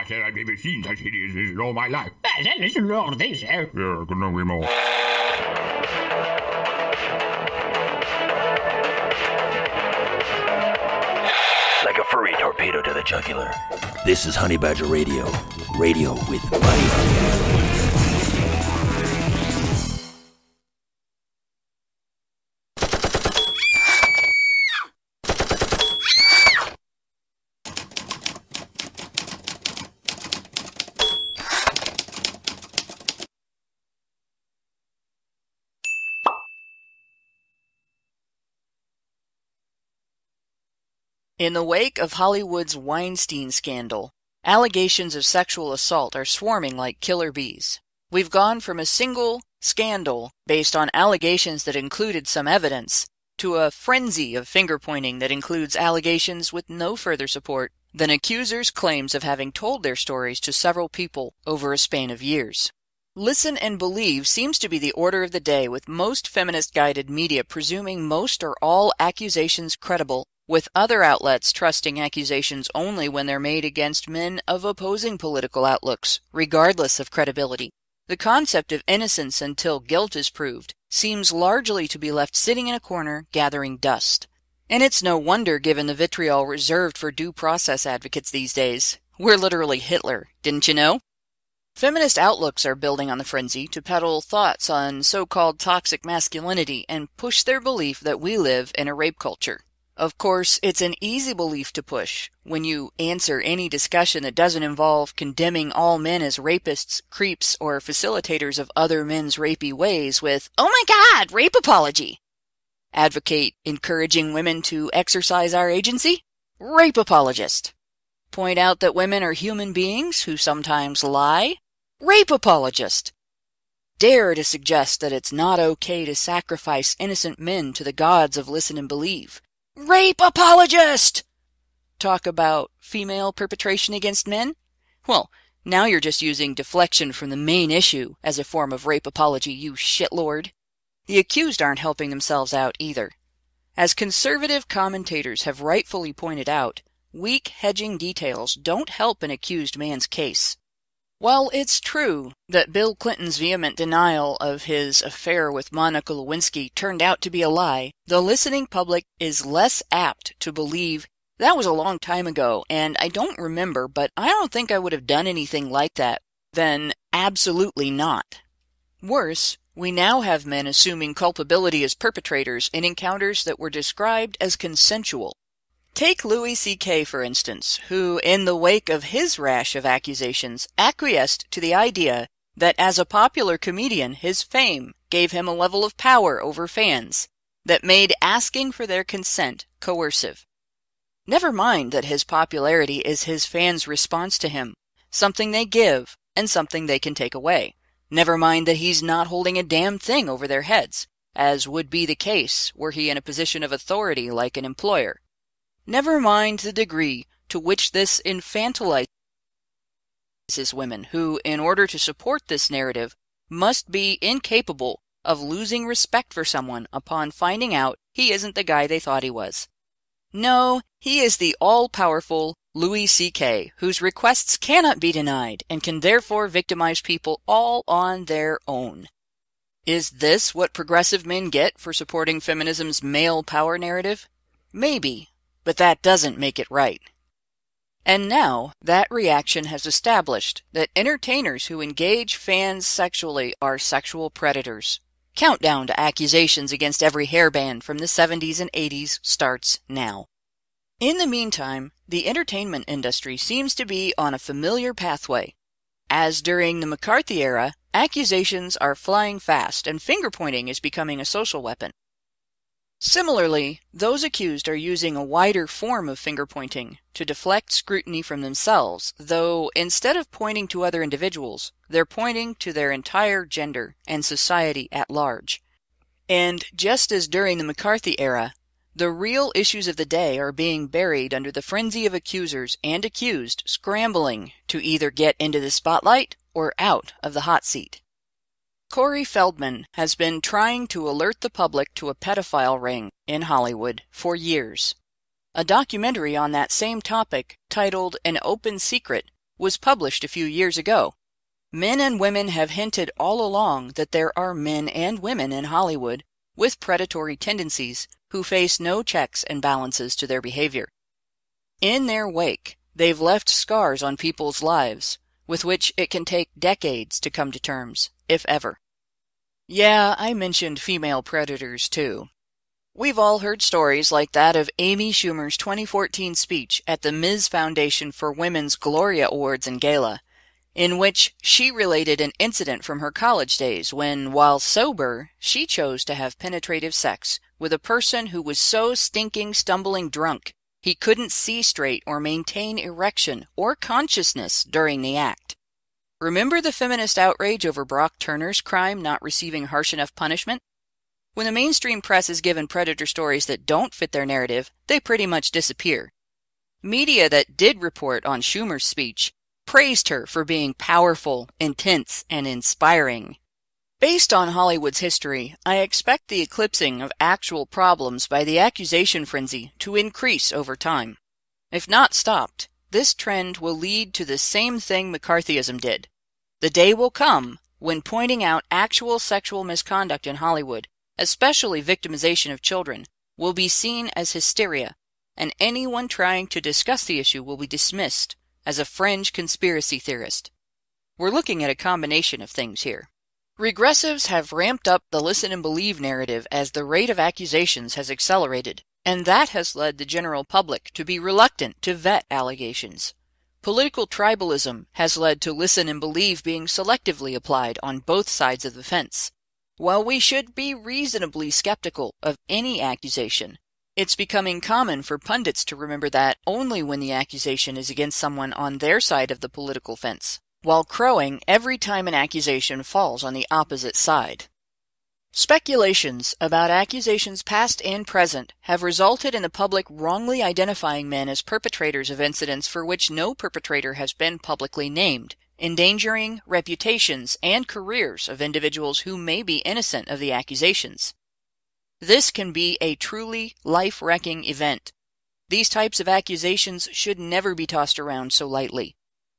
I said I've never seen such hideousness in all my life. Then listen to all of this, Yeah, couldn't agree more. Like a furry torpedo to the jugular. This is Honey Badger Radio. Radio with money. In the wake of Hollywood's Weinstein scandal, allegations of sexual assault are swarming like killer bees. We've gone from a single scandal based on allegations that included some evidence to a frenzy of finger-pointing that includes allegations with no further support than accusers' claims of having told their stories to several people over a span of years. Listen and believe seems to be the order of the day, with most feminist-guided media presuming most or all accusations credible, with other outlets trusting accusations only when they're made against men of opposing political outlooks, regardless of credibility. The concept of innocence until guilt is proved seems largely to be left sitting in a corner gathering dust. And it's no wonder given the vitriol reserved for due process advocates these days. We're literally Hitler, didn't you know? Feminist outlooks are building on the frenzy to peddle thoughts on so-called toxic masculinity and push their belief that we live in a rape culture. Of course, it's an easy belief to push when you answer any discussion that doesn't involve condemning all men as rapists, creeps, or facilitators of other men's rapey ways with, "Oh my God, rape apology!" Advocate encouraging women to exercise our agency? Rape apologist. Point out that women are human beings who sometimes lie? Rape apologist. Dare to suggest that it's not okay to sacrifice innocent men to the gods of listen and believe? Rape apologist! Talk about female perpetration against men? Well, now you're just using deflection from the main issue as a form of rape apology, you shitlord. The accused aren't helping themselves out either. As conservative commentators have rightfully pointed out, weak hedging details don't help an accused man's case. While it's true that Bill Clinton's vehement denial of his affair with Monica Lewinsky turned out to be a lie, the listening public is less apt to believe that was a long time ago and I don't remember, but I don't think I would have done anything like that, than absolutely not. Worse, we now have men assuming culpability as perpetrators in encounters that were described as consensual. Take Louis C.K., for instance, who, in the wake of his rash of accusations, acquiesced to the idea that as a popular comedian, his fame gave him a level of power over fans that made asking for their consent coercive. Never mind that his popularity is his fans' response to him, something they give and something they can take away. Never mind that he's not holding a damn thing over their heads, as would be the case were he in a position of authority like an employer. Never mind the degree to which this infantilizes women who, in order to support this narrative, must be incapable of losing respect for someone upon finding out he isn't the guy they thought he was. No, he is the all-powerful Louis C.K., whose requests cannot be denied and can therefore victimize people all on their own. Is this what progressive men get for supporting feminism's male power narrative? Maybe. But that doesn't make it right. And now, that reaction has established that entertainers who engage fans sexually are sexual predators. Countdown to accusations against every hairband from the 70s and 80s starts now. In the meantime, the entertainment industry seems to be on a familiar pathway. As during the McCarthy era, accusations are flying fast and finger-pointing is becoming a social weapon. Similarly, those accused are using a wider form of finger-pointing to deflect scrutiny from themselves, though instead of pointing to other individuals, they're pointing to their entire gender and society at large. And just as during the McCarthy era, the real issues of the day are being buried under the frenzy of accusers and accused scrambling to either get into the spotlight or out of the hot seat. Corey Feldman has been trying to alert the public to a pedophile ring in Hollywood for years. A documentary on that same topic, titled An Open Secret, was published a few years ago. Men and women have hinted all along that there are men and women in Hollywood with predatory tendencies who face no checks and balances to their behavior. In their wake, they've left scars on people's lives, with which it can take decades to come to terms, if ever. Yeah, I mentioned female predators too. We've all heard stories like that of Amy Schumer's 2014 speech at the Ms. Foundation for Women's Gloria Awards and Gala, in which she related an incident from her college days when, while sober, she chose to have penetrative sex with a person who was so stinking stumbling drunk he couldn't see straight or maintain erection or consciousness during the act. Remember the feminist outrage over Brock Turner's crime not receiving harsh enough punishment? When the mainstream press is given predator stories that don't fit their narrative, they pretty much disappear. Media that did report on Schumer's speech praised her for being powerful, intense, and inspiring. Based on Hollywood's history, I expect the eclipsing of actual problems by the accusation frenzy to increase over time. If not stopped, this trend will lead to the same thing McCarthyism did. The day will come when pointing out actual sexual misconduct in Hollywood, especially victimization of children, will be seen as hysteria, and anyone trying to discuss the issue will be dismissed as a fringe conspiracy theorist. We're looking at a combination of things here. Regressives have ramped up the listen and believe narrative as the rate of accusations has accelerated, and that has led the general public to be reluctant to vet allegations. Political tribalism has led to listen and believe being selectively applied on both sides of the fence. While we should be reasonably skeptical of any accusation, it's becoming common for pundits to remember that only when the accusation is against someone on their side of the political fence, while crowing every time an accusation falls on the opposite side. Speculations about accusations past and present have resulted in the public wrongly identifying men as perpetrators of incidents for which no perpetrator has been publicly named, endangering reputations and careers of individuals who may be innocent of the accusations. This can be a truly life-wrecking event. These types of accusations should never be tossed around so lightly.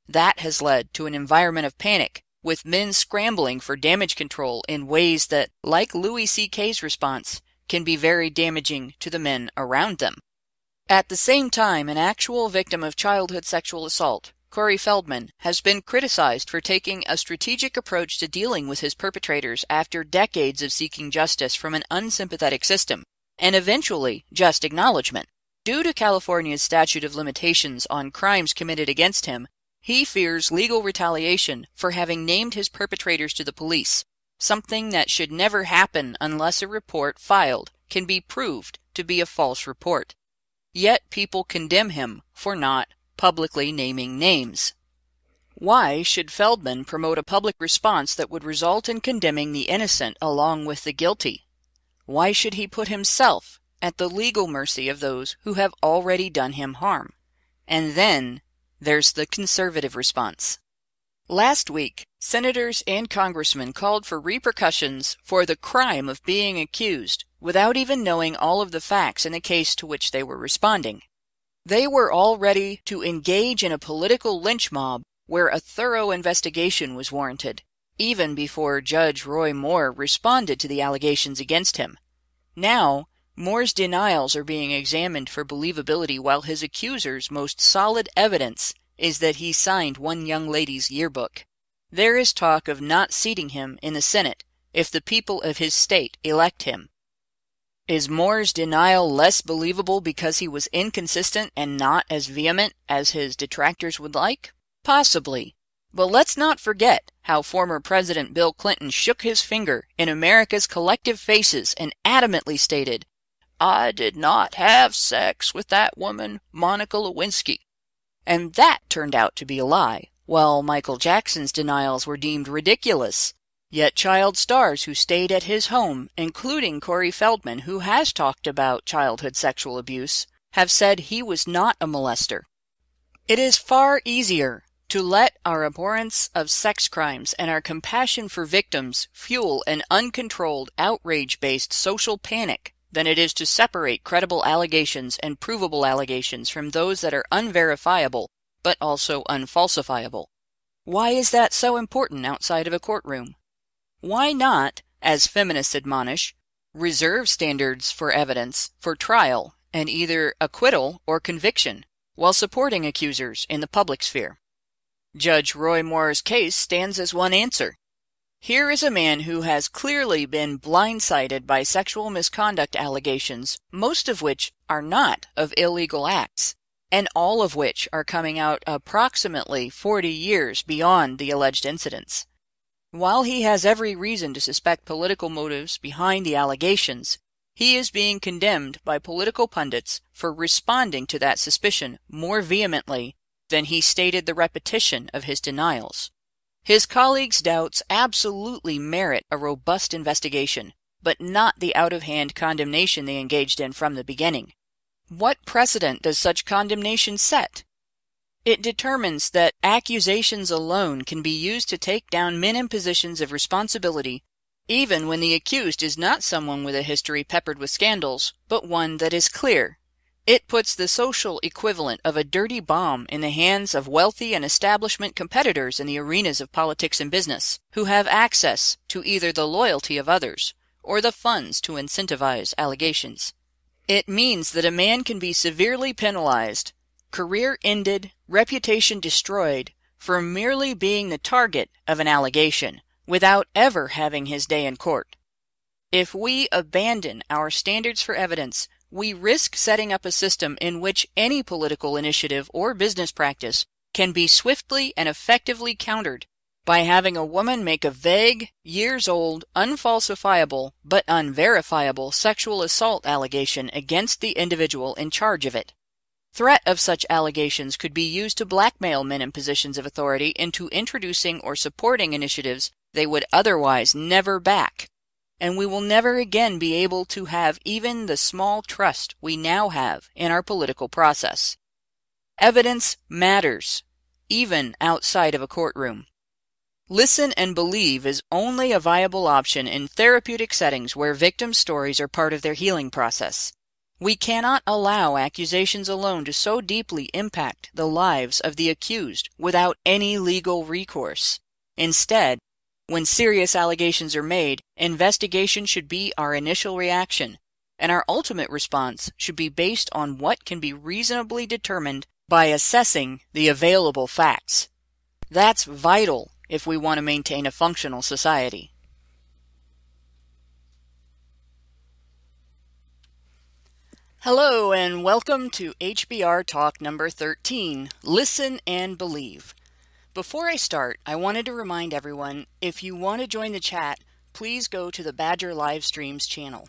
That has led to an environment of panic, with men scrambling for damage control in ways that, like Louis C.K.'s response, can be very damaging to the men around them. At the same time, an actual victim of childhood sexual assault, Corey Feldman, has been criticized for taking a strategic approach to dealing with his perpetrators after decades of seeking justice from an unsympathetic system, and eventually just acknowledgement. Due to California's statute of limitations on crimes committed against him, he fears legal retaliation for having named his perpetrators to the police, something that should never happen unless a report filed can be proved to be a false report. Yet people condemn him for not publicly naming names. Why should Feldman promote a public response that would result in condemning the innocent along with the guilty? Why should he put himself at the legal mercy of those who have already done him harm? And then there's the conservative response. Last week, senators and congressmen called for repercussions for the crime of being accused without even knowing all of the facts in the case to which they were responding. They were all ready to engage in a political lynch mob where a thorough investigation was warranted, even before Judge Roy Moore responded to the allegations against him. Now, Moore's denials are being examined for believability while his accusers' most solid evidence is that he signed one young lady's yearbook. There is talk of not seating him in the Senate if the people of his state elect him. Is Moore's denial less believable because he was inconsistent and not as vehement as his detractors would like? Possibly. But let's not forget how former President Bill Clinton shook his finger in America's collective faces and adamantly stated, "I did not have sex with that woman, Monica Lewinsky." And that turned out to be a lie, while Michael Jackson's denials were deemed ridiculous. Yet child stars who stayed at his home, including Corey Feldman, who has talked about childhood sexual abuse, have said he was not a molester. It is far easier to let our abhorrence of sex crimes and our compassion for victims fuel an uncontrolled, outrage-based social panic than it is to separate credible allegations and provable allegations from those that are unverifiable, but also unfalsifiable. Why is that so important outside of a courtroom? Why not, as feminists admonish, reserve standards for evidence for trial and either acquittal or conviction while supporting accusers in the public sphere? Judge Roy Moore's case stands as one answer. Here is a man who has clearly been blindsided by sexual misconduct allegations, most of which are not of illegal acts, and all of which are coming out approximately 40 years beyond the alleged incidents. While he has every reason to suspect political motives behind the allegations, he is being condemned by political pundits for responding to that suspicion more vehemently than he stated the repetition of his denials. His colleagues' doubts absolutely merit a robust investigation, but not the out-of-hand condemnation they engaged in from the beginning. What precedent does such condemnation set? It determines that accusations alone can be used to take down men in positions of responsibility, even when the accused is not someone with a history peppered with scandals, but one that is clear. It puts the social equivalent of a dirty bomb in the hands of wealthy and establishment competitors in the arenas of politics and business, who have access to either the loyalty of others or the funds to incentivize allegations. It means that a man can be severely penalized, career ended, reputation destroyed, for merely being the target of an allegation, without ever having his day in court. If we abandon our standards for evidence, we risk setting up a system in which any political initiative or business practice can be swiftly and effectively countered by having a woman make a vague, years-old, unfalsifiable, but unverifiable sexual assault allegation against the individual in charge of it. Threat of such allegations could be used to blackmail men in positions of authority into introducing or supporting initiatives they would otherwise never back. And we will never again be able to have even the small trust we now have in our political process. Evidence matters, even outside of a courtroom. Listen and believe is only a viable option in therapeutic settings where victim stories are part of their healing process. We cannot allow accusations alone to so deeply impact the lives of the accused without any legal recourse. Instead, when serious allegations are made, investigation should be our initial reaction, and our ultimate response should be based on what can be reasonably determined by assessing the available facts. That's vital if we want to maintain a functional society. Hello and welcome to HBR Talk number 13, Listen and Believe. Before I start, I wanted to remind everyone, if you want to join the chat, please go to the Badger Livestreams channel.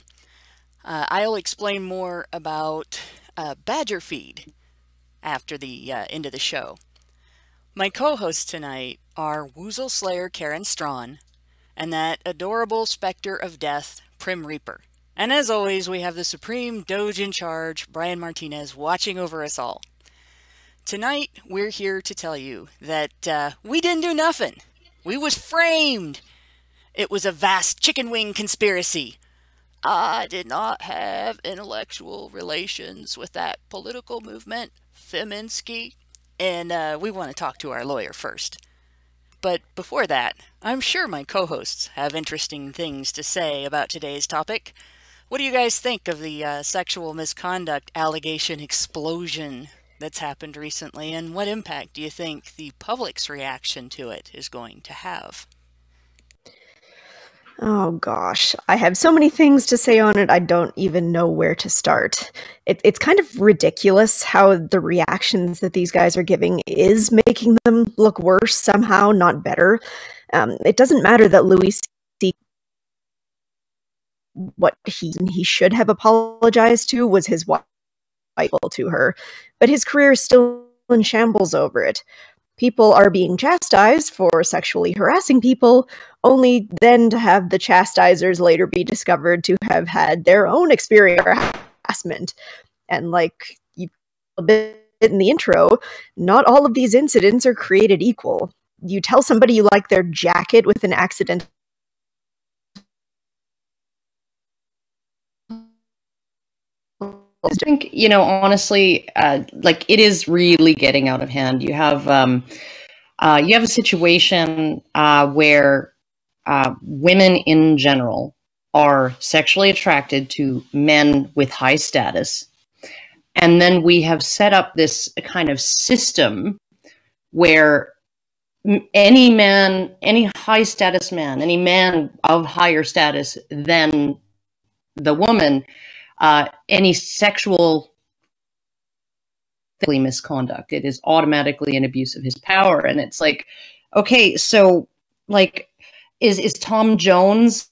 I'll explain more about Badger Feed after the end of the show. My co-hosts tonight are Woozle Slayer Karen Strawn and that adorable specter of death, Prim Reaper. And as always, we have the Supreme Doge in charge, Brian Martinez, watching over us all. Tonight, we're here to tell you that we didn't do nothing. We was framed. It was a vast chicken wing conspiracy. I did not have intellectual relations with that political movement, Feminsky, and we want to talk to our lawyer first. But before that, I'm sure my co-hosts have interesting things to say about today's topic. What do you guys think of the sexual misconduct allegation explosion that's happened recently, and what impact do you think the public's reaction to it is going to have? Oh gosh, I have so many things to say on it, I don't even know where to start. It's kind of ridiculous how the reactions that these guys are giving is making them look worse somehow, not better. It doesn't matter that Louis C. What he should have apologized to was his wife to her, but his career is still in shambles over it. People are being chastised for sexually harassing people, only then to have the chastisers later be discovered to have had their own experience of harassment. And like you a bit in the intro, not all of these incidents are created equal. You tell somebody you like their jacket with an accidental I think, honestly, like it is really getting out of hand. You have a situation where women in general are sexually attracted to men with high status. And then we have set up this kind of system where any man, any high status man, any man of higher status than the woman, any sexual misconduct, it is automatically an abuse of his power. And it's like, okay, so like, is Tom Jones,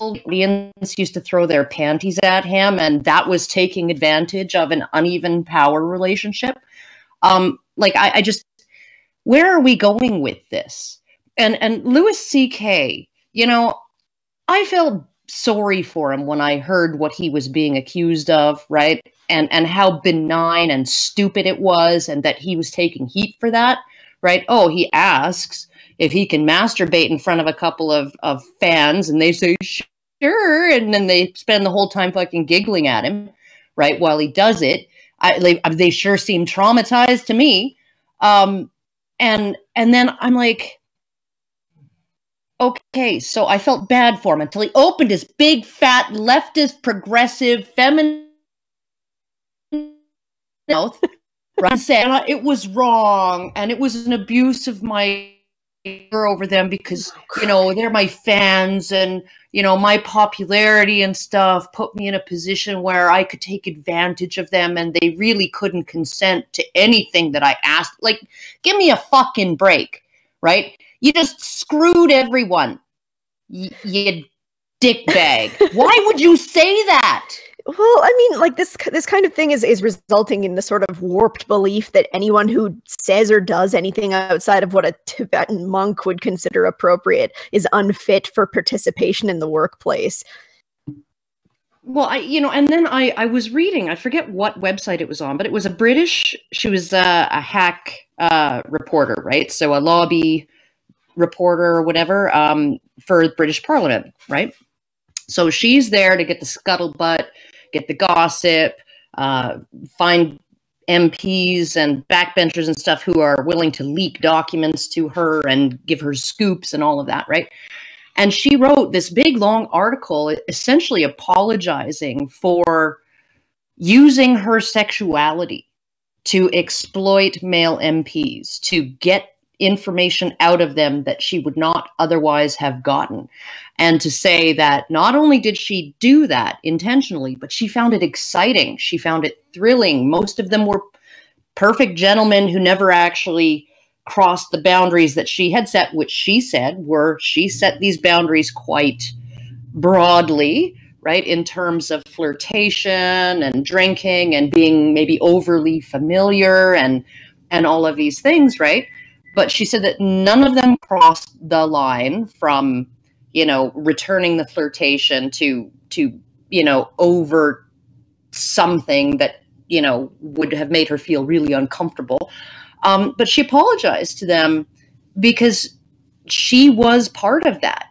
audience used to throw their panties at him, and that was taking advantage of an uneven power relationship? Like, I just, where are we going with this? And Louis C.K., I felt sorry for him when I heard what he was being accused of, right? And how benign and stupid it was, and that he was taking heat for that, right? Oh, he asks if he can masturbate in front of a couple of fans, and they say, sure, and then they spend the whole time fucking giggling at him, right, while he does it. They sure seem traumatized to me. And then I'm like, okay, so I felt bad for him until he opened his big, fat, leftist, progressive, feminine mouth, right, and said it was wrong, and it was an abuse of my over them because, they're my fans, and, my popularity and stuff put me in a position where I could take advantage of them, and they really couldn't consent to anything that I asked. Like, give me a fucking break, right? You just screwed everyone, you dickbag. Why would you say that? Well, I mean, like this kind of thing is resulting in the sort of warped belief that anyone who says or does anything outside of what a Tibetan monk would consider appropriate is unfit for participation in the workplace. Well, and then I was reading, I forget what website it was on, but it was she was a hack reporter, right? So a lobby reporter or whatever for the British Parliament, right? So she's there to get the scuttlebutt, get the gossip, find MPs and backbenchers and stuff who are willing to leak documents to her and give her scoops and all of that, right? And she wrote this big, long article essentially apologizing for using her sexuality to exploit male MPs, to get information out of them that she would not otherwise have gotten. And to say that not only did she do that intentionally, but she found it exciting. She found it thrilling. Most of them were perfect gentlemen who never actually crossed the boundaries that she had set, which she said she set these boundaries quite broadly, right, in terms of flirtation and drinking and being maybe overly familiar and all of these things, right? But she said that none of them crossed the line from, returning the flirtation to over something that, would have made her feel really uncomfortable. But she apologized to them because she was part of that.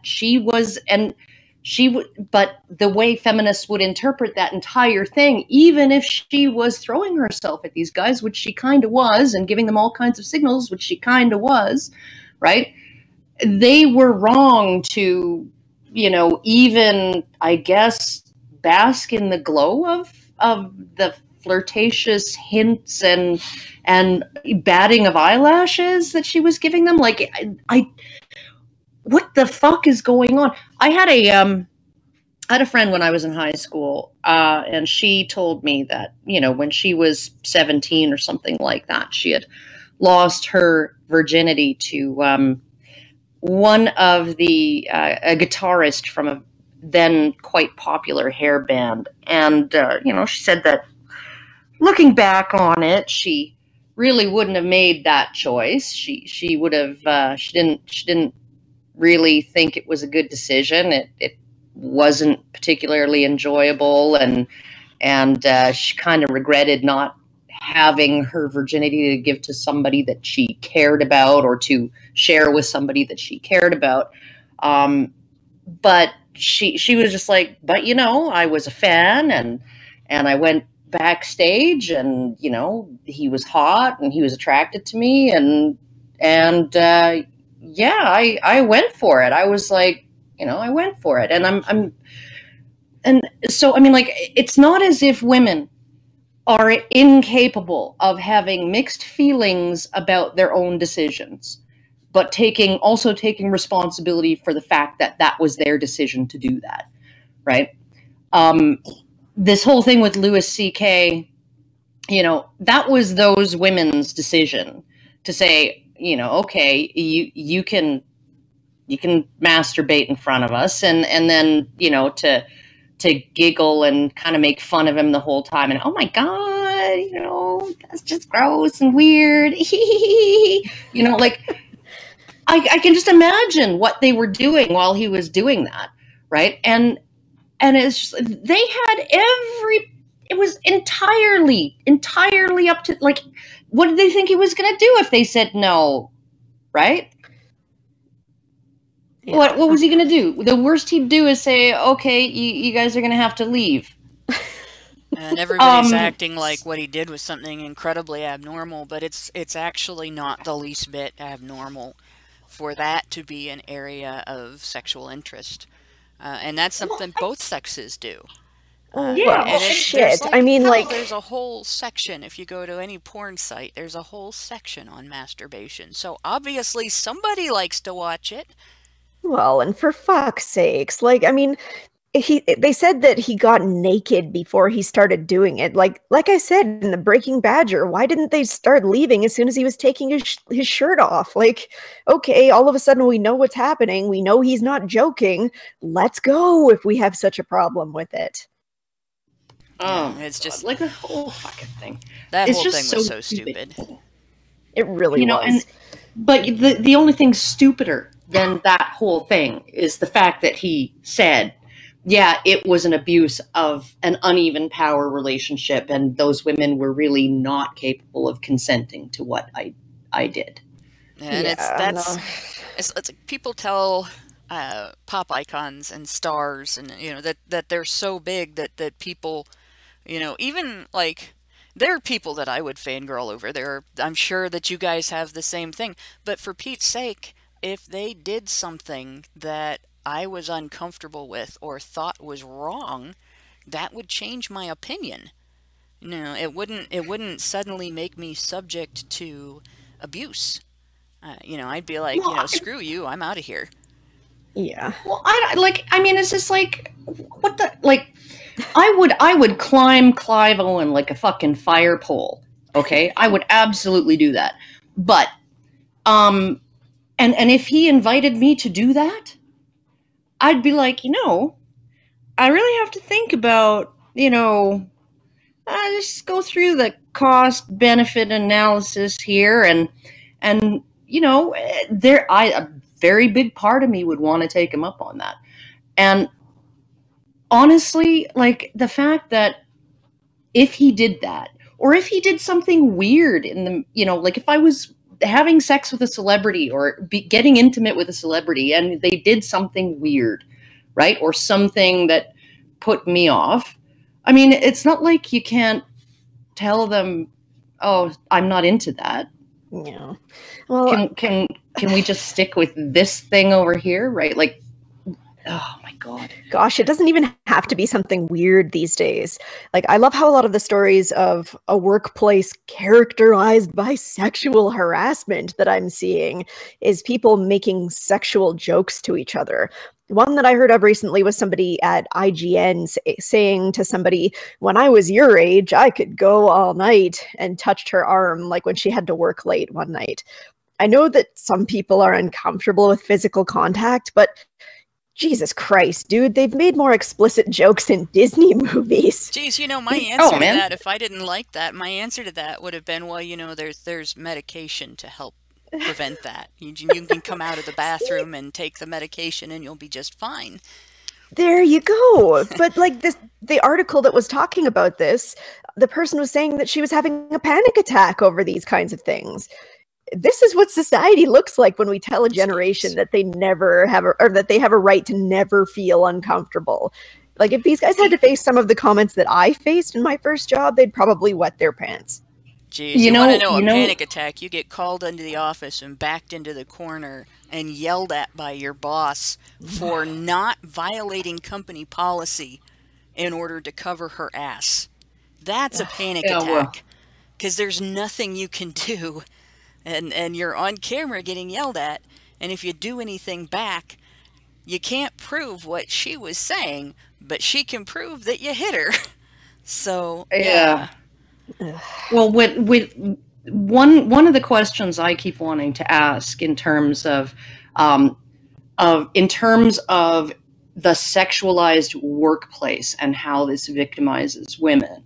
But the way feminists would interpret that entire thing, even if she was throwing herself at these guys, which she kind of was, and giving them all kinds of signals, which she kind of was, right? They were wrong to, even, I guess, bask in the glow of the flirtatious hints and batting of eyelashes that she was giving them. Like, what the fuck is going on? I had a friend when I was in high school, and she told me that, when she was 17 or something like that, she had lost her virginity to one of a guitarist from a then quite popular hair band. And, she said that looking back on it, she really wouldn't have made that choice. She would have, she didn't really think it was a good decision. It wasn't particularly enjoyable, and she kind of regretted not having her virginity to give to somebody that she cared about, or to share with somebody that she cared about. but she was just like, but you know, I was a fan, and I went backstage, and you know, he was hot and he was attracted to me, and yeah, I went for it. I was like, you know, I went for it, and and so I mean, like, it's not as if women are incapable of having mixed feelings about their own decisions, but also taking responsibility for the fact that that was their decision to do that, right? This whole thing with Louis C.K., you know, that was those women's decision to say, you know, okay, you can masturbate in front of us, and then, you know, to giggle and kind of make fun of him the whole time, and oh my god, you know, that's just gross and weird. You know, like, I can just imagine what they were doing while he was doing that, right? And it's just, they had it was entirely up to, like, what did they think he was going to do if they said no, right? Yeah. What was he going to do? The worst he'd do is say, okay, you guys are going to have to leave. And everybody's acting like what he did was something incredibly abnormal, but it's actually not the least bit abnormal for that to be an area of sexual interest. And that's something both sexes do. Well, shit. I mean, like, there's a whole section, if you go to any porn site, there's a whole section on masturbation. So obviously somebody likes to watch it. Well, and for fuck's sakes, like, I mean, they said that he got naked before he started doing it. Like I said in the Breaking Badger, why didn't they start leaving as soon as he was taking his shirt off? Like, okay, all of a sudden we know what's happening. We know he's not joking. Let's go if we have such a problem with it. Oh, it's just like the whole fucking thing. That whole thing was so stupid. It really was. But the only thing stupider than that whole thing is the fact that he said, yeah, it was an abuse of an uneven power relationship, and those women were really not capable of consenting to what I did. And it's like people tell pop icons and stars, and you know, that they're so big that people, you know, even like, there are people that I would fangirl over. I'm sure that you guys have the same thing. But for Pete's sake, if they did something that I was uncomfortable with or thought was wrong, that would change my opinion. You know, it wouldn't suddenly make me subject to abuse. You know, I'd be like, well, you know, screw you, I'm out of here. Yeah. Well, I mean, it's just like, what the, like, I would climb Clive Owen like a fucking fire pole. Okay, I would absolutely do that. But, and if he invited me to do that, I'd be like, you know, I really have to think about, you know, just go through the cost-benefit analysis here, and you know, a very big part of me would want to take him up on that. And honestly, like, the fact that if he did that, or if he did something weird in the, you know, like if I was having sex with a celebrity or getting intimate with a celebrity and they did something weird, right? Or something that put me off. I mean, it's not like you can't tell them, oh, I'm not into that. Yeah. Well, can we just stick with this thing over here, right? Like, oh my God. Gosh, it doesn't even have to be something weird these days. Like, I love how a lot of the stories of a workplace characterized by sexual harassment that I'm seeing is people making sexual jokes to each other. One that I heard of recently was somebody at IGN saying to somebody, when I was your age, I could go all night, and touched her arm like when she had to work late one night. I know that some people are uncomfortable with physical contact, but Jesus Christ, dude, they've made more explicit jokes in Disney movies. Jeez, you know, my answer to that, if I didn't like that, my answer to that would have been, well, you know, there's medication to help prevent that. You can come out of the bathroom and take the medication and you'll be just fine. There you go. But like the article that was talking about this, the person was saying that she was having a panic attack over these kinds of things. this is what society looks like when we tell a generation that they never have or that they have a right to never feel uncomfortable. Like, if these guys had to face some of the comments that I faced in my first job, they'd probably wet their pants. Jeez, you want to know a panic attack? You get called into the office and backed into the corner and yelled at by your boss for not violating company policy in order to cover her ass. That's a panic attack, because there's nothing you can do, and you're on camera getting yelled at, and if you do anything back, you can't prove what she was saying, but she can prove that you hit her. So, yeah. Well, with one of the questions I keep wanting to ask in terms of the sexualized workplace and how this victimizes women,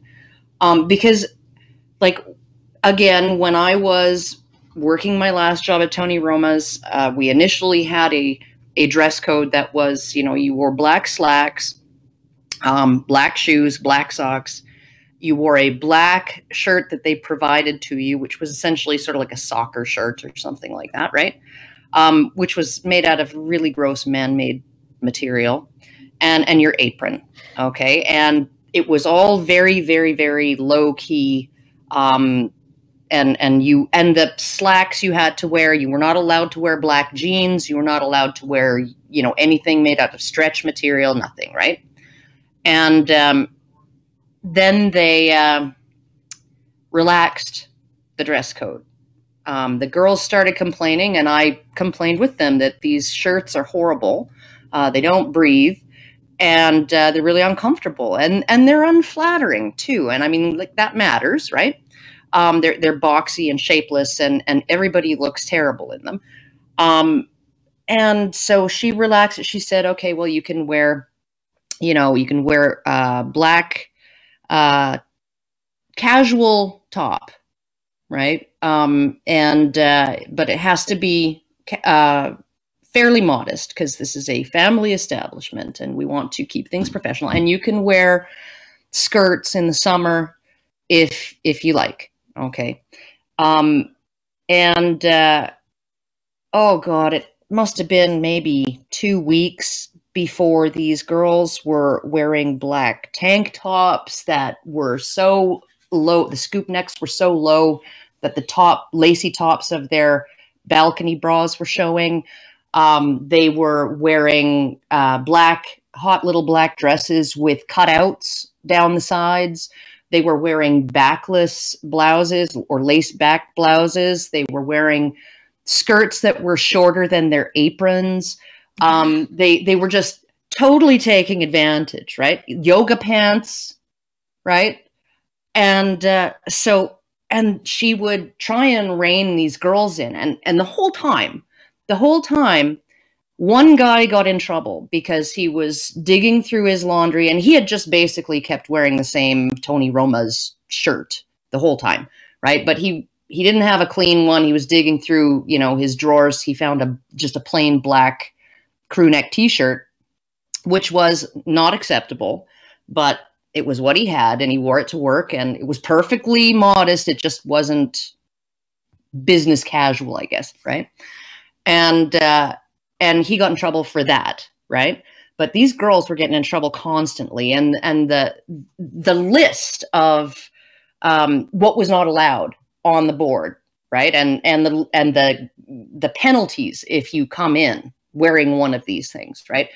because, like, again, when I was working my last job at Tony Roma's, we initially had a dress code that was, you wore black slacks, black shoes, black socks. You wore a black shirt that they provided to you, which was essentially sort of like a soccer shirt or something like that, right? Which was made out of really gross man-made material, and your apron, okay? And it was all very, very, very low-key, and the slacks you had to wear, you were not allowed to wear black jeans, you were not allowed to wear, anything made out of stretch material, nothing, right? And then they relaxed the dress code. The girls started complaining, and I complained with them that these shirts are horrible. They don't breathe, and they're really uncomfortable, and they're unflattering too. And I mean, like, that matters, right? They're boxy and shapeless, and everybody looks terrible in them. And so she relaxed it. She said, okay, well, you can wear black casual top, right? But it has to be fairly modest, because this is a family establishment and we want to keep things professional. And you can wear skirts in the summer if you like. Okay. Oh God, it must have been maybe 2 weeks before these girls were wearing black tank tops that were so low, the scoop necks were so low that the lacy tops of their balcony bras were showing. They were wearing hot little black dresses with cutouts down the sides. They were wearing backless blouses or lace back blouses. They were wearing skirts that were shorter than their aprons. They were just totally taking advantage, right? Yoga pants, right? And she would try and rein these girls in. And the whole time, one guy got in trouble because he was digging through his laundry, and he had just basically kept wearing the same Tony Roma's shirt the whole time, right? But he didn't have a clean one. He was digging through, his drawers. He found just a plain black crew neck t-shirt, which was not acceptable, but it was what he had, and he wore it to work, and it was perfectly modest. It just wasn't business casual, I guess, right? And he got in trouble for that, right? But these girls were getting in trouble constantly, and the list of what was not allowed on the board, right? And the penalties if you come in wearing one of these things, right,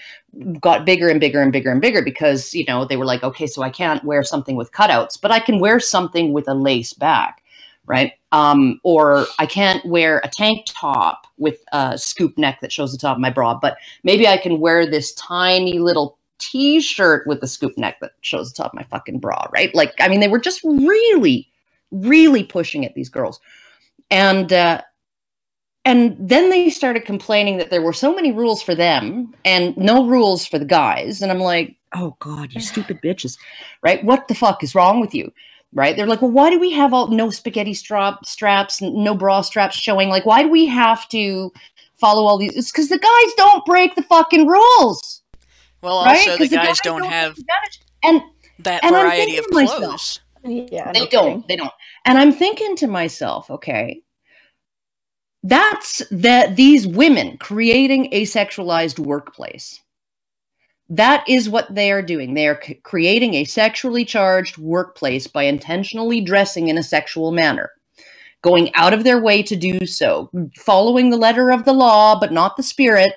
got bigger and bigger and bigger and bigger, because, they were like, okay, so I can't wear something with cutouts, but I can wear something with a lace back, right? Or I can't wear a tank top with a scoop neck that shows the top of my bra, but maybe I can wear this tiny little t-shirt with the scoop neck that shows the top of my fucking bra, right? Like, I mean, they were just really, really pushing at these girls. And then they started complaining that there were so many rules for them and no rules for the guys. And I'm like, oh God, you stupid bitches, right? What the fuck is wrong with you? Right? They're like, well, why do we have no spaghetti straps, no bra straps showing? Like, why do we have to follow all these? It's because the guys don't break the fucking rules. Well, right? Also the guys don't have that variety of clothes. Yeah, they don't. And I'm thinking to myself, okay, That's these women creating a sexualized workplace. That is what they are doing. They are creating a sexually charged workplace by intentionally dressing in a sexual manner, going out of their way to do so, following the letter of the law, but not the spirit,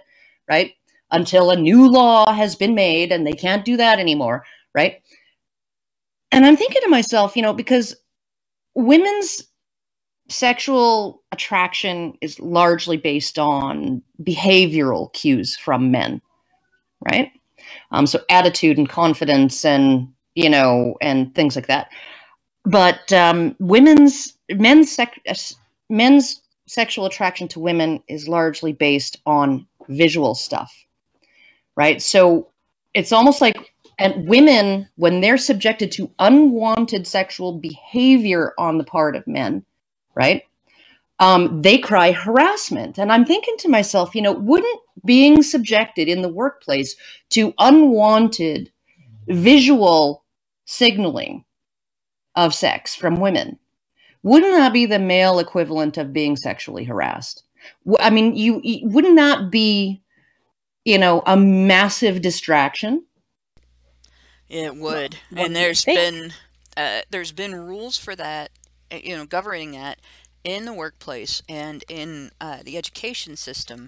right? Until a new law has been made and they can't do that anymore, right? And I'm thinking to myself, because women's sexual attraction is largely based on behavioral cues from men, right? So attitude and confidence and, and things like that. But men's sexual attraction to women is largely based on visual stuff, right? So it's almost like, and women, when they're subjected to unwanted sexual behavior on the part of men, right? They cry harassment. And I'm thinking to myself, wouldn't being subjected in the workplace to unwanted visual signaling of sex from women, wouldn't that be the male equivalent of being sexually harassed? I mean, you wouldn't that be, a massive distraction? It would. And there's been rules for that, governing that in the workplace and in the education system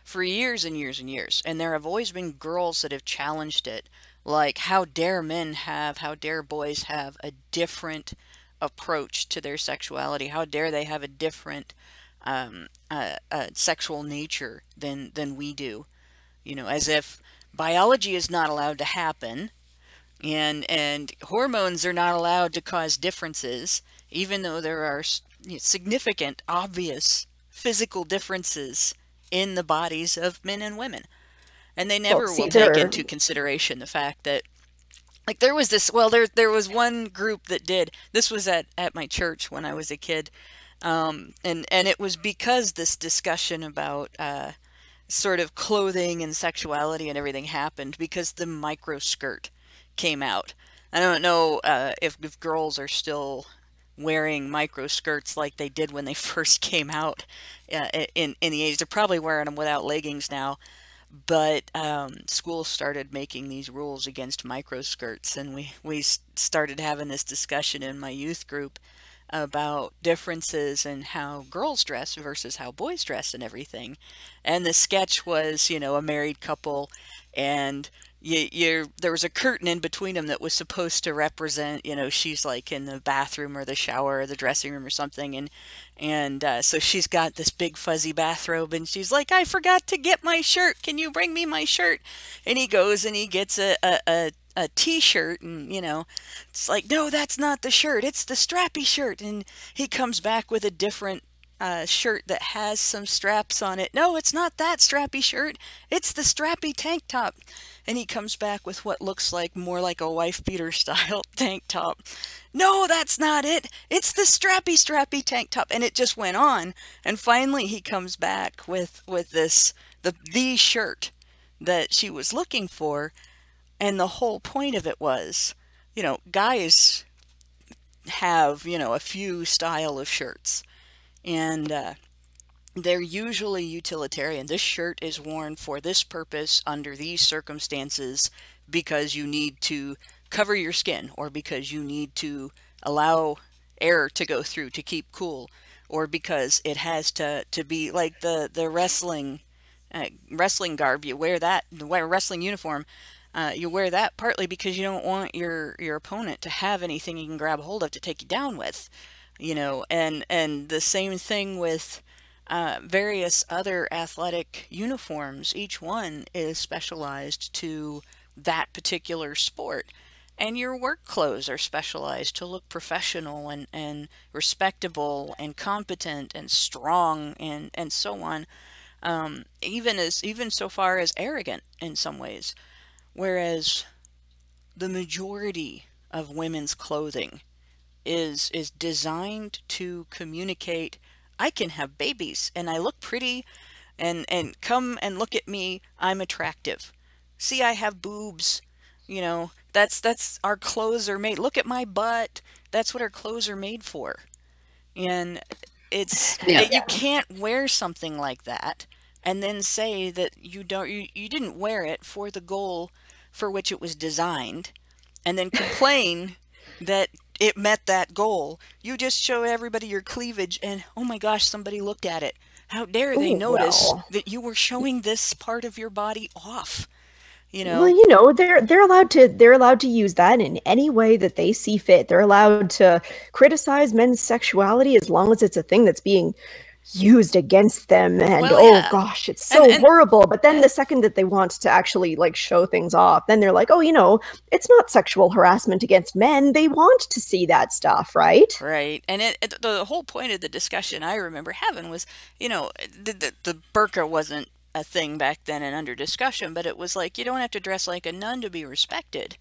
for years and years and years. And there have always been girls that have challenged it. Like, how dare boys have a different approach to their sexuality? How dare they have a different sexual nature than we do? As if biology is not allowed to happen, and hormones are not allowed to cause differences, even though there are significant, obvious physical differences in the bodies of men and women. And they never will take into consideration the fact that, like, there was one group that did. This was at my church when I was a kid. And it was because this discussion about sort of clothing and sexuality and everything happened because the micro skirt came out. I don't know if girls are still wearing micro skirts like they did when they first came out in the 80s. They're probably wearing them without leggings now. But schools started making these rules against micro skirts, and we started having this discussion in my youth group about differences in how girls dress versus how boys dress and everything. And the sketch was, a married couple, and there was a curtain in between them that was supposed to represent, she's like in the bathroom or the shower or the dressing room or something, and so she's got this big fuzzy bathrobe, and she's like, I forgot to get my shirt. Can you bring me my shirt? And he goes and he gets a t-shirt, and it's like, no, that's not the shirt, it's the strappy shirt. And he comes back with a different shirt that has some straps on it. No, it's not that strappy shirt, it's the strappy tank top. And he comes back with what looks like more like a wife beater style tank top. No, that's not it, it's the strappy tank top. And it just went on, and finally he comes back with this the shirt that she was looking for. And the whole point of it was, guys have, a few style of shirts, and they're usually utilitarian. This shirt is worn for this purpose under these circumstances because you need to cover your skin, or because you need to allow air to go through to keep cool, or because it has to be like the wrestling garb. You wear that, the wrestling uniform. You wear that partly because you don't want your opponent to have anything you can grab hold of to take you down with, and the same thing with various other athletic uniforms. Each one is specialized to that particular sport. And your work clothes are specialized to look professional and respectable and competent and strong and so on, even so far as arrogant in some ways. Whereas the majority of women's clothing is designed to communicate, I can have babies and I look pretty, and come and look at me, I'm attractive. See, I have boobs. That's our clothes are made. Look at my butt. That's what our clothes are made for. And You can't wear something like that and then say that you didn't wear it for the goal for which it was designed, and then complain that it met that goal. You just show everybody your cleavage and, oh my gosh, somebody looked at it. How dare they notice that you were showing this part of your body off? Well, they're allowed to use that in any way that they see fit. They're allowed to criticize men's sexuality as long as it's a thing that's being used against them. And gosh, it's so horrible. But then the second that they want to actually show things off, then they're like, oh, it's not sexual harassment against men. They want to see that stuff, right? Right. And the whole point of the discussion I remember having was, the burqa wasn't a thing back then and under discussion, but it was like, you don't have to dress like a nun to be respected,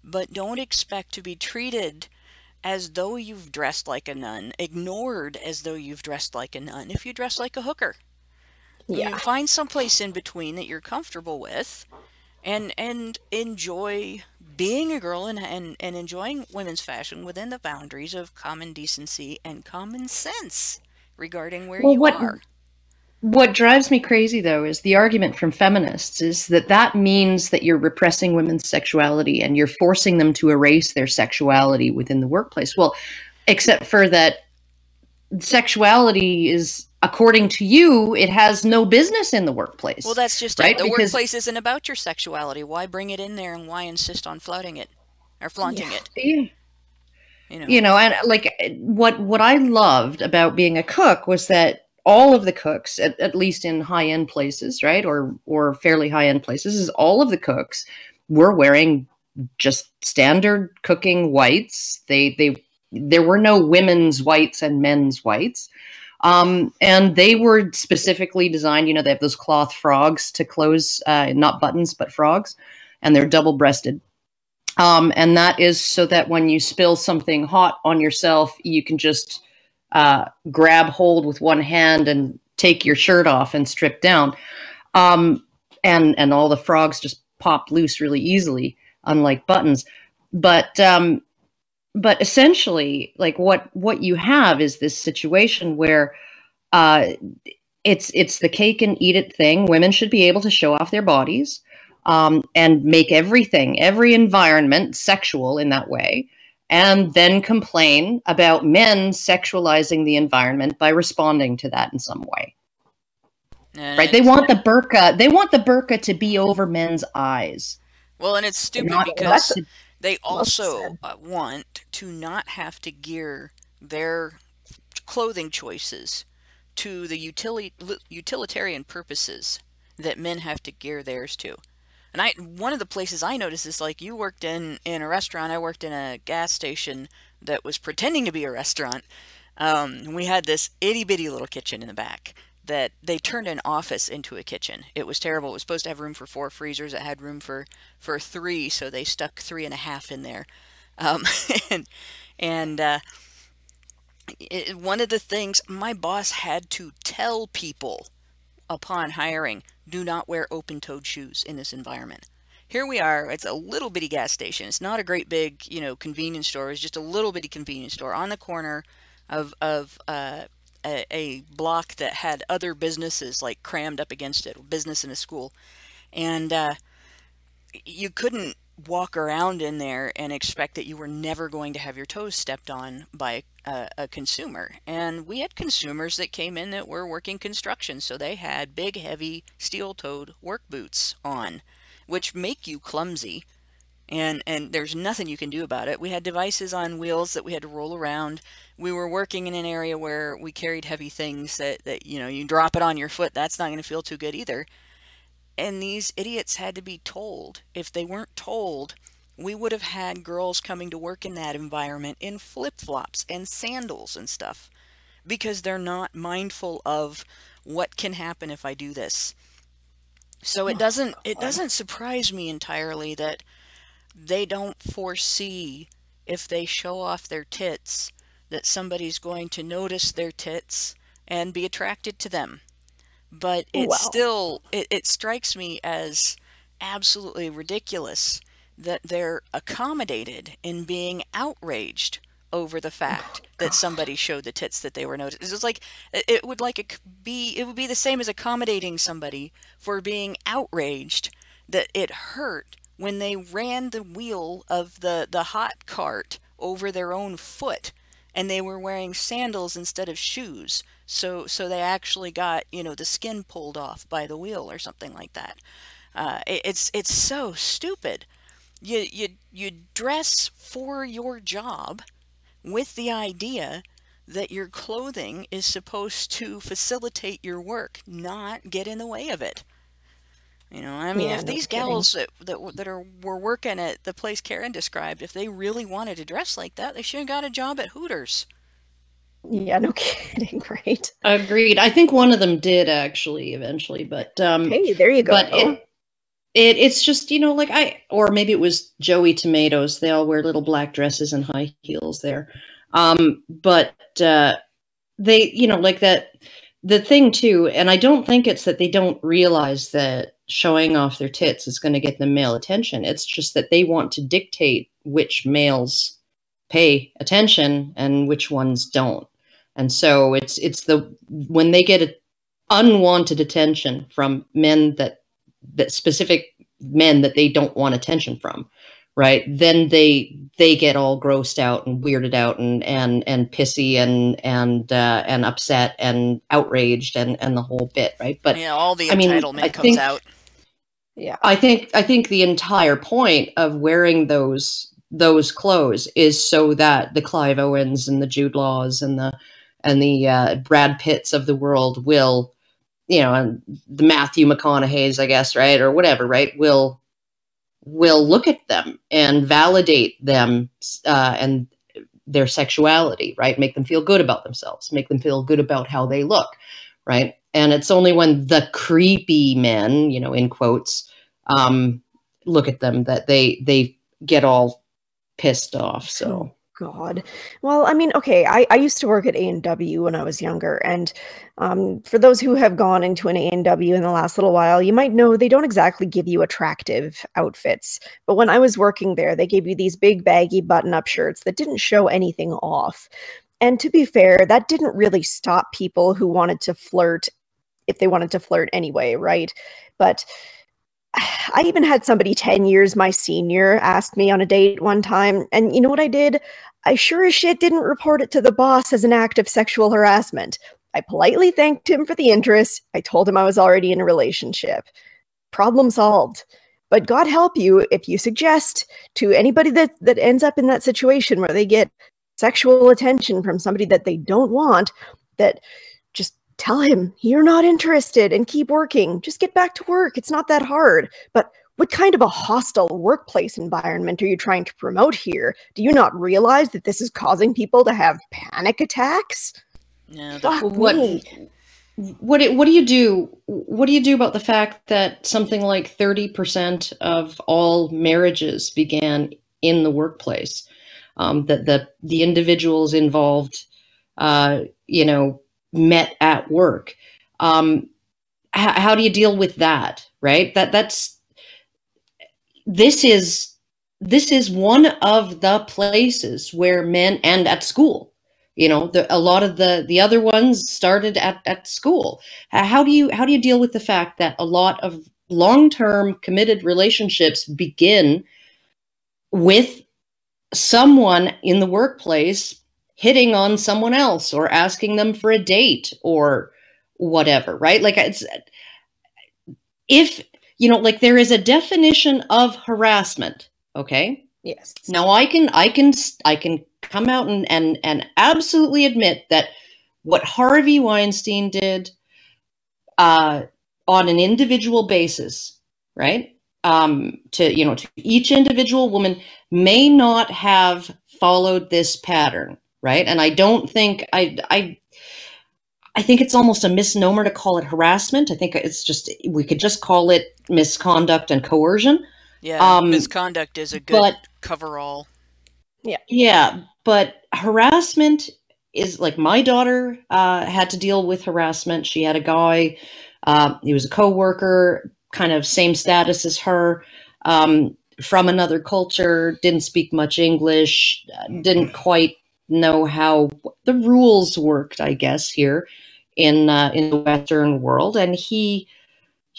but don't expect to be treated as though you've dressed like a nun, ignored as though you've dressed like a nun if you dress like a hooker. Yeah. You find someplace in between that you're comfortable with, and enjoy being a girl and enjoying women's fashion within the boundaries of common decency and common sense regarding where you are. What drives me crazy, though, is the argument from feminists is that means that you're repressing women's sexuality and you're forcing them to erase their sexuality within the workplace. Well, except for that sexuality is, according to you, it has no business in the workplace. Well, that's just right? it. The workplace isn't about your sexuality. Why bring it in there, and why insist on flaunting it or flaunting it? Yeah. And what I loved about being a cook was that all of the cooks, at least in high-end places, right, or fairly high-end places, is all of the cooks were wearing just standard cooking whites. There were no women's whites and men's whites, and they were specifically designed. They have those cloth frogs to close, not buttons but frogs, and they're double-breasted. And that is so that when you spill something hot on yourself, you can just grab hold with one hand and take your shirt off and strip down. And all the frogs just pop loose really easily, unlike buttons. But essentially, what you have is this situation where it's the cake and eat it thing. Women should be able to show off their bodies and make every environment sexual in that way, and then complain about men sexualizing the environment by responding to that in some way. Right? They want the burqa to be over men's eyes. Well, and it's stupid because they also want to not have to gear their clothing choices to the utilitarian purposes that men have to gear theirs to. And one of the places I noticed is, like, you worked in a restaurant. I worked in a gas station that was pretending to be a restaurant. We had this itty-bitty little kitchen in the back that they turned an office into a kitchen. It was terrible. It was supposed to have room for 4 freezers. It had room for 3, so they stuck 3.5 in there. One of the things my boss had to tell people upon hiring: do not wear open-toed shoes in this environment. Here we are, it's a little bitty gas station. It's not a great big, convenience store. It's just a little bitty convenience store on the corner of a block that had other businesses like crammed up against it, a business and a school. And you couldn't walk around in there and expect that you were never going to have your toes stepped on by a consumer. And we had consumers that came in that were working construction, so they had big, heavy, steel-toed work boots on, which make you clumsy, and there's nothing you can do about it. We had devices on wheels that we had to roll around. We were working in an area where we carried heavy things that you drop it on your foot, that's not going to feel too good either. And these idiots had to be told. If they weren't told, we would have had girls coming to work in that environment in flip-flops and sandals and stuff, because they're not mindful of what can happen if I do this. So it doesn't surprise me entirely that they don't foresee, if they show off their tits, that somebody's going to notice their tits and be attracted to them. But it's still, it strikes me as absolutely ridiculous that they're accommodated in being outraged over the fact that somebody showed the tits that they were noticed. It's just like it would be the same as accommodating somebody for being outraged that it hurt when they ran the wheel of the hot cart over their own foot and they were wearing sandals instead of shoes. So they actually got, the skin pulled off by the wheel or something like that. It's so stupid. You dress for your job with the idea that your clothing is supposed to facilitate your work, not get in the way of it. If these gals that were working at the place Karen described, if they really wanted to dress like that, they should have got a job at Hooters. Yeah, no kidding, right? Agreed. I think one of them did actually eventually, but hey, there you go. But it's just, or maybe it was Joey Tomatoes. They all wear little black dresses and high heels there. But they, like that, the thing too, and I don't think it's that they don't realize that showing off their tits is going to get them male attention. It's just that they want to dictate which males pay attention and which ones don't. And so it's when they get unwanted attention from men that specific men that they don't want attention from, right? Then they get all grossed out and weirded out and pissy and upset and outraged and the whole bit, right? But yeah, all the entitlement comes out. Yeah, I think the entire point of wearing those clothes is so that the Clive Owens and the Jude Laws and the Brad Pitts of the world will, and the Matthew McConaughey's, I guess, right, or whatever, right, will look at them and validate them and their sexuality, right, make them feel good about themselves, make them feel good about how they look, right? And it's only when the creepy men, in quotes, look at them that they get all pissed off. So. God. Well, okay, I used to work at A&W when I was younger, and for those who have gone into an A&W in the last little while, you might know they don't exactly give you attractive outfits. But when I was working there, they gave you these big baggy button-up shirts that didn't show anything off. And to be fair, that didn't really stop people who wanted to flirt, if they wanted to flirt anyway, right? But I even had somebody 10 years my senior ask me on a date one time, and you know what I did? I sure as shit didn't report it to the boss as an act of sexual harassment. I politely thanked him for the interest. I told him I was already in a relationship. Problem solved. But God help you if you suggest to anybody that ends up in that situation where they get sexual attention from somebody that they don't want, that just tell him you're not interested and keep working. Just get back to work. It's not that hard. But what kind of a hostile workplace environment are you trying to promote here? Do you not realize that this is causing people to have panic attacks? Yeah, what do you do? What do you do about the fact that something like 30% of all marriages began in the workplace? That the individuals involved, met at work. How do you deal with that? Right? This is one of the places where men, and at school, a lot of the other ones started at school. How do you deal with the fact that a lot of long-term committed relationships begin with someone in the workplace hitting on someone else or asking them for a date or whatever, right? Like there is a definition of harassment. Okay. Yes. Now I can come out and absolutely admit that what Harvey Weinstein did, on an individual basis, right? To each individual woman may not have followed this pattern, right? And I don't think I think it's almost a misnomer to call it harassment. I think we could just call it misconduct and coercion. Yeah, misconduct is a good coverall. Yeah. Yeah, but harassment is like my daughter had to deal with harassment. She had a guy, he was a coworker, kind of same status as her, from another culture, didn't speak much English, didn't quite know how the rules worked, I guess, here in the Western world, and he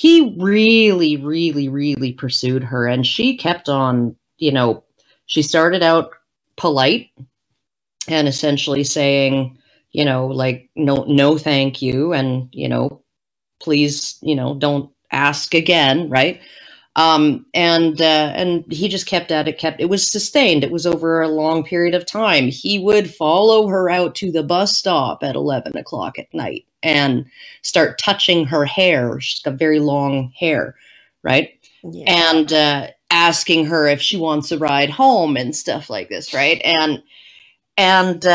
really, really, really pursued her, and she kept on. She started out polite and essentially saying, like, no, thank you, and please, don't ask again, right? And he just kept at it. It was sustained. It was over a long period of time. He would follow her out to the bus stop at 11 o'clock at night and start touching her hair. She's got very long hair, right? Yeah. And asking her if she wants a ride home and stuff like this, right? And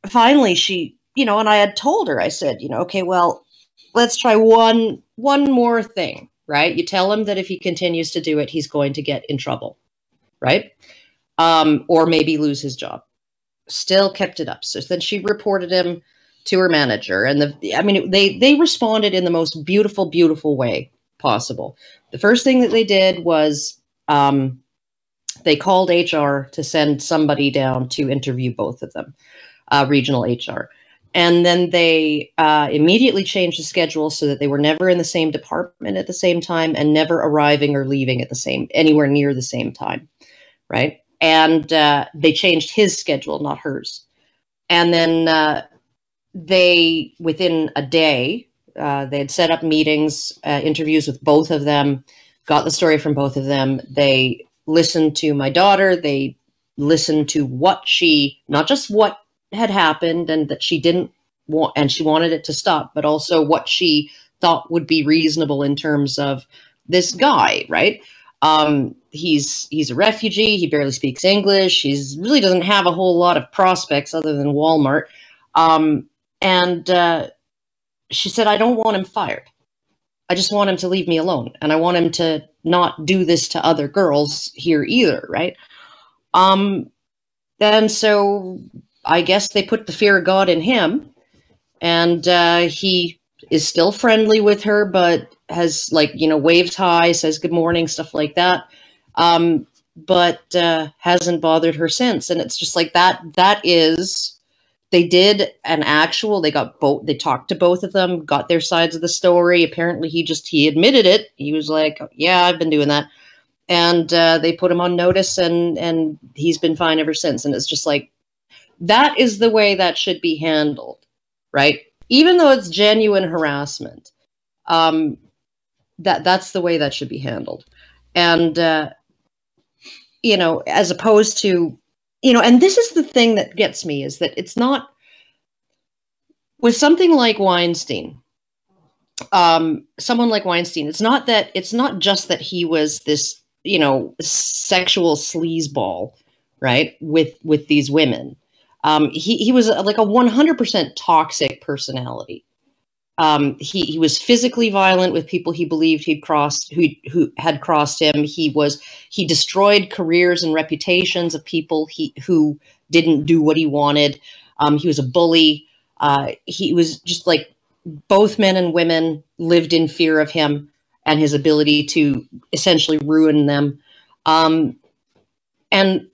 finally she, and I had told her, I said, okay, well, let's try one more thing, right? You tell him that if he continues to do it, he's going to get in trouble, right? Or maybe lose his job. Still kept it up. So then she reported him to her manager, and they responded in the most beautiful, beautiful way possible. The first thing that they did was they called HR to send somebody down to interview both of them, regional HR. And then they immediately changed the schedule so that they were never in the same department at the same time and never arriving or leaving at anywhere near the same time, right? And they changed his schedule, not hers. And then they, within a day, they had set up meetings, interviews with both of them, got the story from both of them. They listened to my daughter. They listened to not just what had happened and that she didn't want, and she wanted it to stop, but also what she thought would be reasonable in terms of this guy, right? He's a refugee. He barely speaks English. He really doesn't have a whole lot of prospects other than Walmart. And she said, I don't want him fired. I just want him to leave me alone. And I want him to not do this to other girls here either, right? And so I guess they put the fear of God in him, and he is still friendly with her, but has waved hi, says good morning, stuff like that. But hasn't bothered her since. And it's just like that. They did they talked to both of them, got their sides of the story. Apparently he admitted it. He was like, yeah, I've been doing that. And they put him on notice, and he's been fine ever since. And it's just like, that is the way that should be handled, right? Even though it's genuine harassment, that's the way that should be handled. And, as opposed to, and this is the thing that gets me, is that it's not, with something like Weinstein, someone like Weinstein, it's not just that he was this, sexual sleazeball, right, with these women. He was like a 100% toxic personality. He was physically violent with people he believed who had crossed him. He destroyed careers and reputations of people who didn't do what he wanted. He was a bully. He was just like, both men and women lived in fear of him and his ability to essentially ruin them. And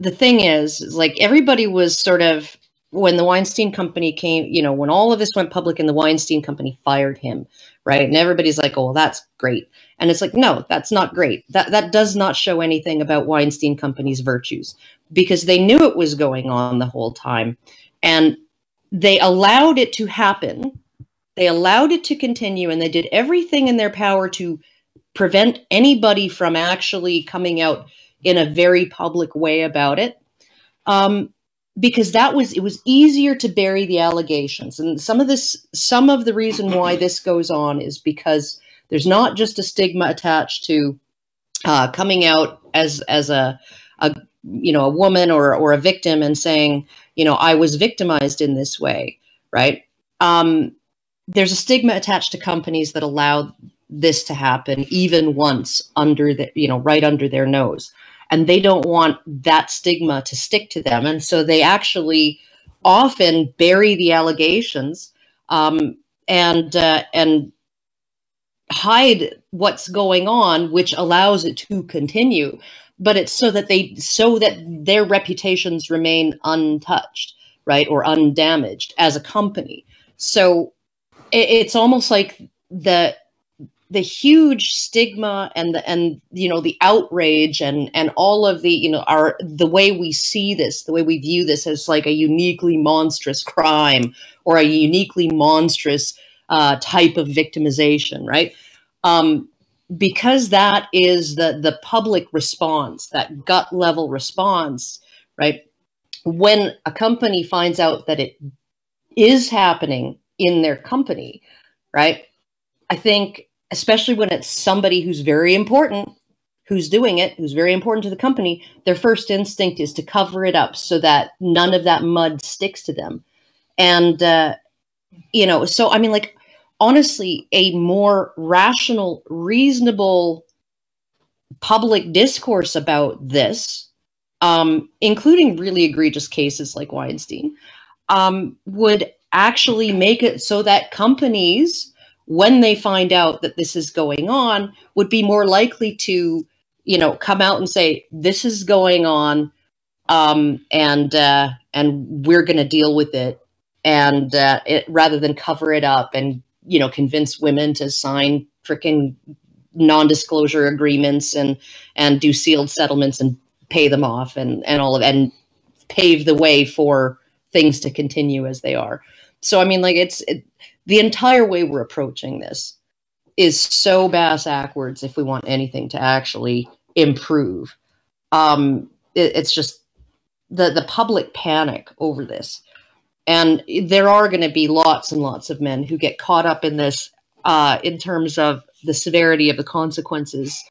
the thing is, like, everybody was sort of, when the Weinstein Company came, when all of this went public and the Weinstein Company fired him, right? And everybody's like, oh, well, that's great. And it's like, no, that's not great. That does not show anything about Weinstein Company's virtues, because they knew it was going on the whole time. And they allowed it to happen. They allowed it to continue, and they did everything in their power to prevent anybody from actually coming out in a very public way about it. Because it was easier to bury the allegations. And some of the reason why this goes on is because there's not just a stigma attached to coming out as a woman or a victim and saying, I was victimized in this way, right? There's a stigma attached to companies that allow this to happen even once right under their nose. And they don't want that stigma to stick to them. And so they actually often bury the allegations and hide what's going on, which allows it to continue. But it's so that their reputations remain untouched. right, or undamaged as a company. So it's almost like the huge stigma and the outrage and all of the the way we see this, the way we view this as like a uniquely monstrous crime or a uniquely monstrous type of victimization, right? Because that is the public response, that gut level response, right? When a company finds out that it is happening in their company, right? I think, especially when it's somebody who's very important, who's doing it, who's very important to the company, their first instinct is to cover it up so that none of that mud sticks to them. And, so, I mean, like, honestly, a more rational, reasonable public discourse about this, including really egregious cases like Weinstein, would actually make it so that companies, when they find out that this is going on, would be more likely to, come out and say, this is going on, and we're going to deal with it, and rather than cover it up and, convince women to sign freaking non-disclosure agreements and do sealed settlements and pay them off and and pave the way for things to continue as they are. So, I mean, like, the entire way we're approaching this is so bass-ackwards if we want anything to actually improve. It's just the public panic over this. And there are going to be lots and lots of men who get caught up in this in terms of the severity of the consequences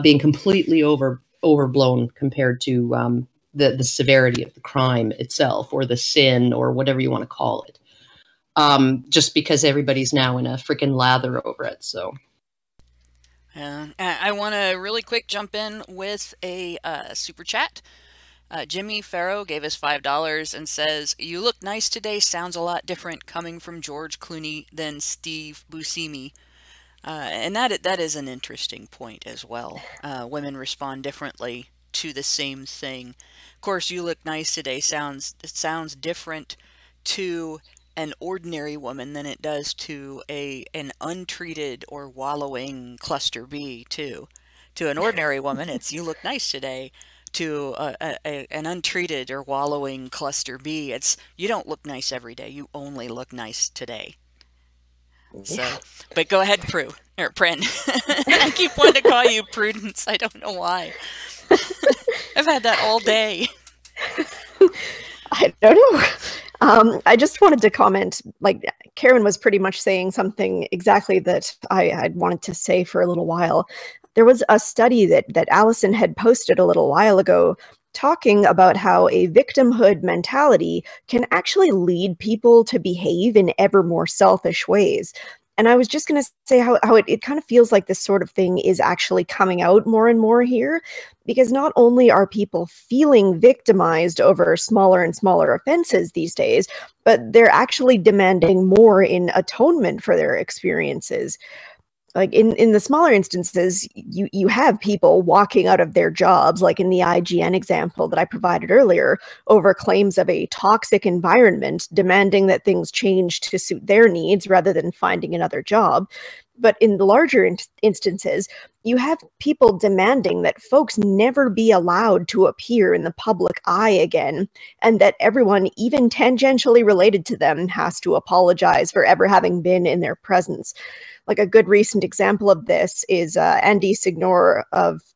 being completely overblown compared to the severity of the crime itself, or the sin, or whatever you want to call it. Just because everybody's now in a freaking lather over it. So, I want to really quick jump in with a super chat. Jimmy Farrow gave us $5 and says, "You look nice today sounds a lot different coming from George Clooney than Steve Buscemi." And that is an interesting point as well. Women respond differently to the same thing. Of course, "you look nice today" sounds different to an ordinary woman than it does to an untreated or wallowing cluster B too. To an ordinary woman, it's "you look nice today." To an untreated or wallowing cluster B, it's "you don't look nice every day, you only look nice today." So, but go ahead, Prue, or Prin. I keep wanting to call you Prudence. I don't know why. I've had that all day. I don't know. I just wanted to comment, like, Karen was pretty much saying something exactly that I'd wanted to say for a little while. There was a study that Allison had posted a little while ago talking about how a victimhood mentality can actually lead people to behave in ever more selfish ways. And I was just going to say how it kind of feels like this sort of thing is actually coming out more and more here, because not only are people feeling victimized over smaller and smaller offenses these days, but they're actually demanding more in atonement for their experiences. Like in the smaller instances, you have people walking out of their jobs, like in the IGN example that I provided earlier, over claims of a toxic environment, demanding that things change to suit their needs rather than finding another job. But in the larger instances, you have people demanding that folks never be allowed to appear in the public eye again, and that everyone, even tangentially related to them, has to apologize for ever having been in their presence. Like, a good recent example of this is Andy Signor,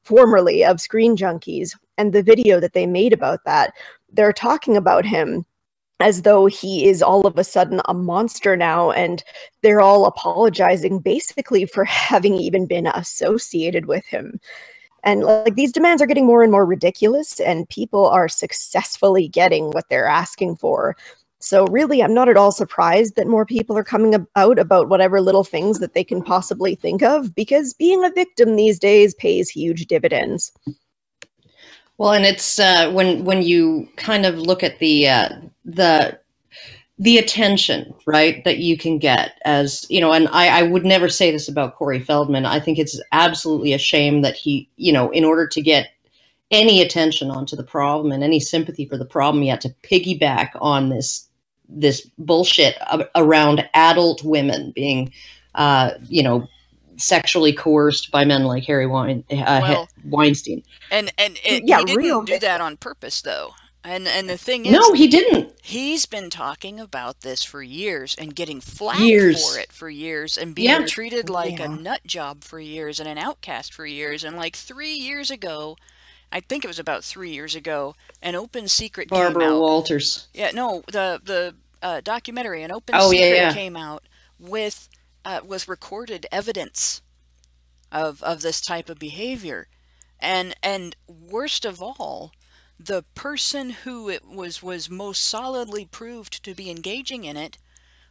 formerly of Screen Junkies, and the video that they made about that. They're talking about him as though he is all of a sudden a monster now, and they're all apologizing basically for having even been associated with him. And like, these demands are getting more and more ridiculous, and people are successfully getting what they're asking for. So really, I'm not at all surprised that more people are coming out about whatever little things that they can possibly think of, because being a victim these days pays huge dividends. Well, and it's when you kind of look at the attention, right, that you can get, as you know, and I would never say this about Corey Feldman. I think it's absolutely a shame that he, in order to get any attention onto the problem and any sympathy for the problem, yet to piggyback on this bullshit around adult women being, sexually coerced by men like Harry Weinstein. And he didn't do that on purpose, though. And the thing is, no, he didn't. He's been talking about this for years and getting flack for it for years and being treated like a nut job for years and an outcast for years. And like 3 years ago, I think it was about 3 years ago, an Open Secret came out. Barbara Walters. Yeah, no, the documentary, An Open Secret came out with recorded evidence of this type of behavior. And worst of all, the person who it was most solidly proved to be engaging in it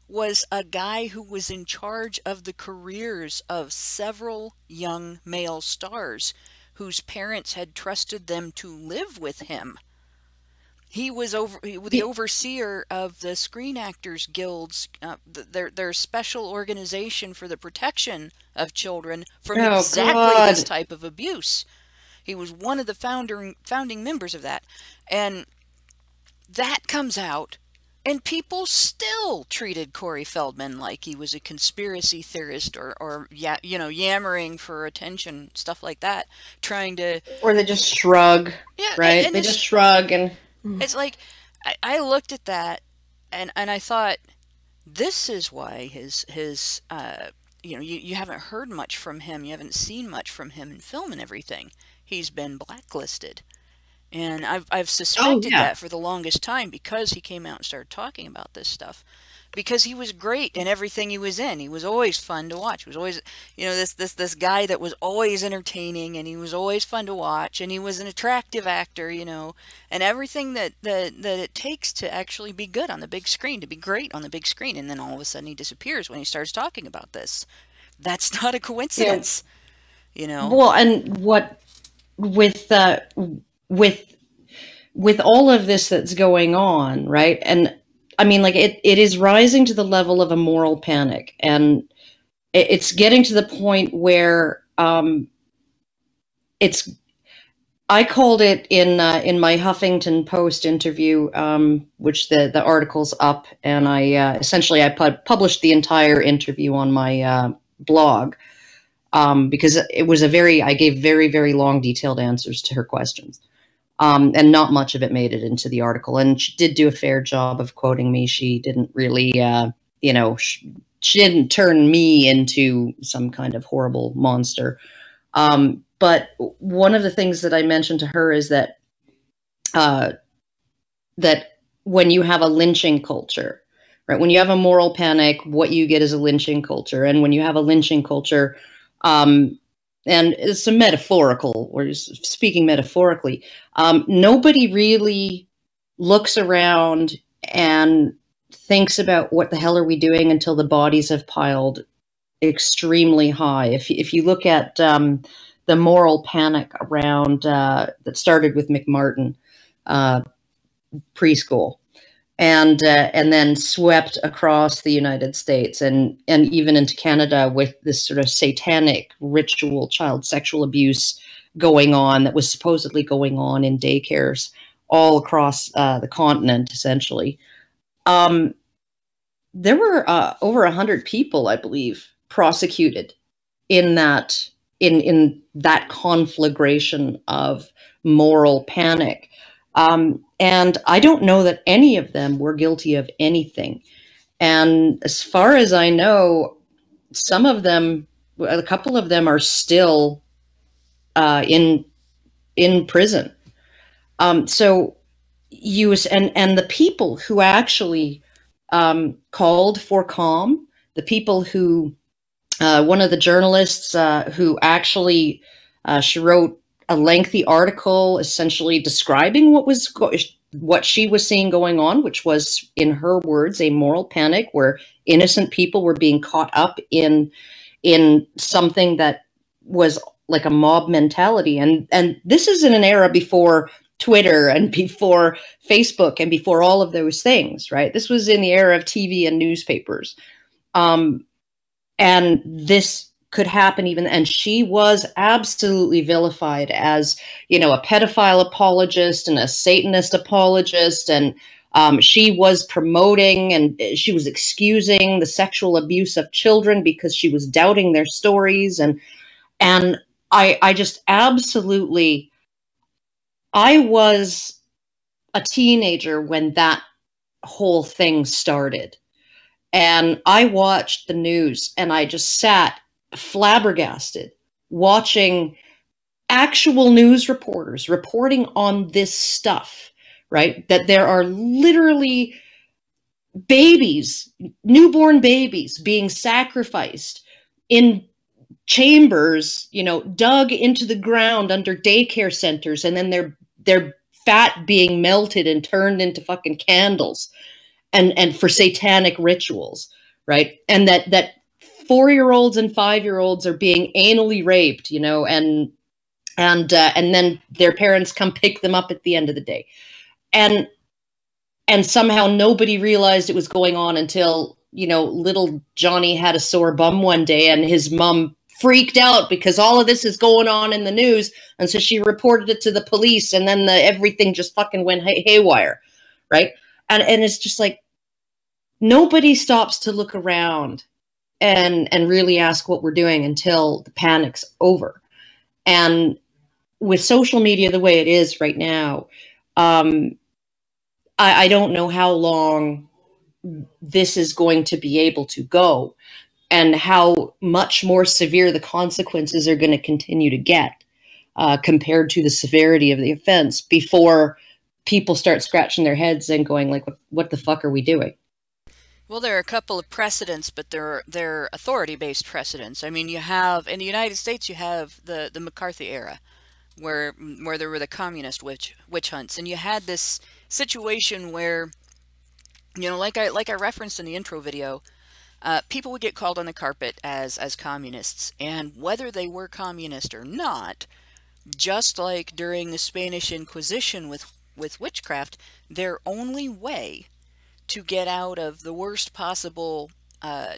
was a guy who was in charge of the careers of several young male stars whose parents had trusted them to live with him. He was the overseer of the Screen Actors Guild's, their special organization for the protection of children from exactly this type of abuse. He was one of the founding members of that. And that comes out, and people still treated Corey Feldman like he was a conspiracy theorist or yammering for attention, stuff like that, trying to... Or they just shrug, right? And they just shrug and... It's like, I looked at that, and I thought, this is why his you haven't heard much from him, you haven't seen much from him in film and everything. He's been blacklisted. And I've suspected that for the longest time because he came out and started talking about this stuff. Because he was great in everything he was in. He was always fun to watch. He was always, this guy that was always entertaining, and he was always fun to watch, and he was an attractive actor, and everything that it takes to actually be good on the big screen, to be great on the big screen. And then all of a sudden he disappears when he starts talking about this. That's not a coincidence, Well, and what with all of this that's going on, right? And I mean, like, it is rising to the level of a moral panic, and it's getting to the point where I called it in my Huffington Post interview, which the article's up, and I essentially published the entire interview on my blog because I gave very, very long, detailed answers to her questions. And not much of it made it into the article. And she did do a fair job of quoting me. She didn't really, she didn't turn me into some kind of horrible monster. But one of the things that I mentioned to her is that when you have a lynching culture, right? When you have a moral panic, what you get is a lynching culture. And when you have a lynching culture, and it's a metaphorical, or speaking metaphorically, nobody really looks around and thinks about what the hell are we doing until the bodies have piled extremely high. If you look at the moral panic around that started with McMartin preschool, and then swept across the United States and even into Canada with this sort of satanic ritual child sexual abuse going on that was supposedly going on in daycares all across the continent, essentially. There were over 100 people, I believe, prosecuted in that conflagration of moral panic. And I don't know that any of them were guilty of anything. And as far as I know, a couple of them are still in prison. So the people who actually called for calm, the people who, one of the journalists who actually, she wrote a lengthy article essentially describing what she was seeing going on, which was, in her words, a moral panic where innocent people were being caught up in something that was like a mob mentality. And this is in an era before Twitter and before Facebook and before all of those things, right? This was in the era of TV and newspapers. And this could happen even, and she was absolutely vilified as, you know, a pedophile apologist and a Satanist apologist, and she was promoting and she was excusing the sexual abuse of children because she was doubting their stories, and I just absolutely, I was a teenager when that whole thing started, and I watched the news and I just sat flabbergasted watching actual news reporters reporting on this stuff, right? That there are literally babies, newborn babies being sacrificed in chambers, you know, dug into the ground under daycare centers, and then their fat being melted and turned into fucking candles and for satanic rituals, right? And that 4-year-olds and 5-year-olds are being anally raped, you know, and then their parents come pick them up at the end of the day. And somehow nobody realized it was going on until, you know, little Johnny had a sore bum one day and his mom freaked out because all of this is going on in the news. And so she reported it to the police, and then everything just fucking went haywire, right? And it's just like, nobody stops to look around and really ask what we're doing until the panic's over. And with social media the way it is right now, I don't know how long this is going to be able to go, and how much more severe the consequences are going to continue to get compared to the severity of the offense before people start scratching their heads and going like, what the fuck are we doing? Well, there are a couple of precedents, but they're authority-based precedents. I mean, you have, in the United States, you have the McCarthy era, where there were the communist witch hunts, and you had this situation where, you know, like I referenced in the intro video, people would get called on the carpet as communists, and whether they were communist or not, just like during the Spanish Inquisition with witchcraft, their only way to get out of the worst possible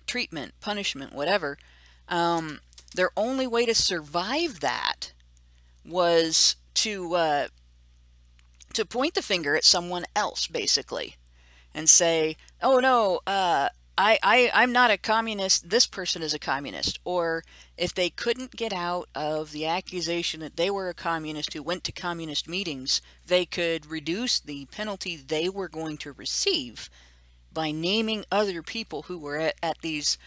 treatment, punishment, whatever, their only way to survive that was to point the finger at someone else, basically, and say, "Oh no, I'm not a communist. This person is a communist." Or if they couldn't get out of the accusation that they were a communist who went to communist meetings, they could reduce the penalty they were going to receive by naming other people who were at these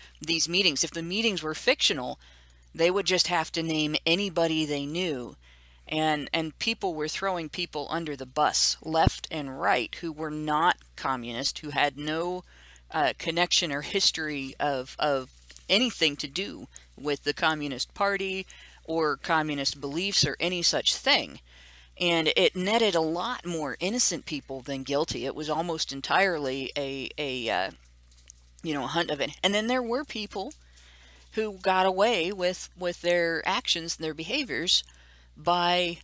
meetings. If the meetings were fictional, they would just have to name anybody they knew. And people were throwing people under the bus, left and right, who were not communist, who had no connection or history of anything to do with the Communist Party or communist beliefs or any such thing. And it netted a lot more innocent people than guilty. It was almost entirely a hunt of it. And then there were people who got away with their actions and their behaviors by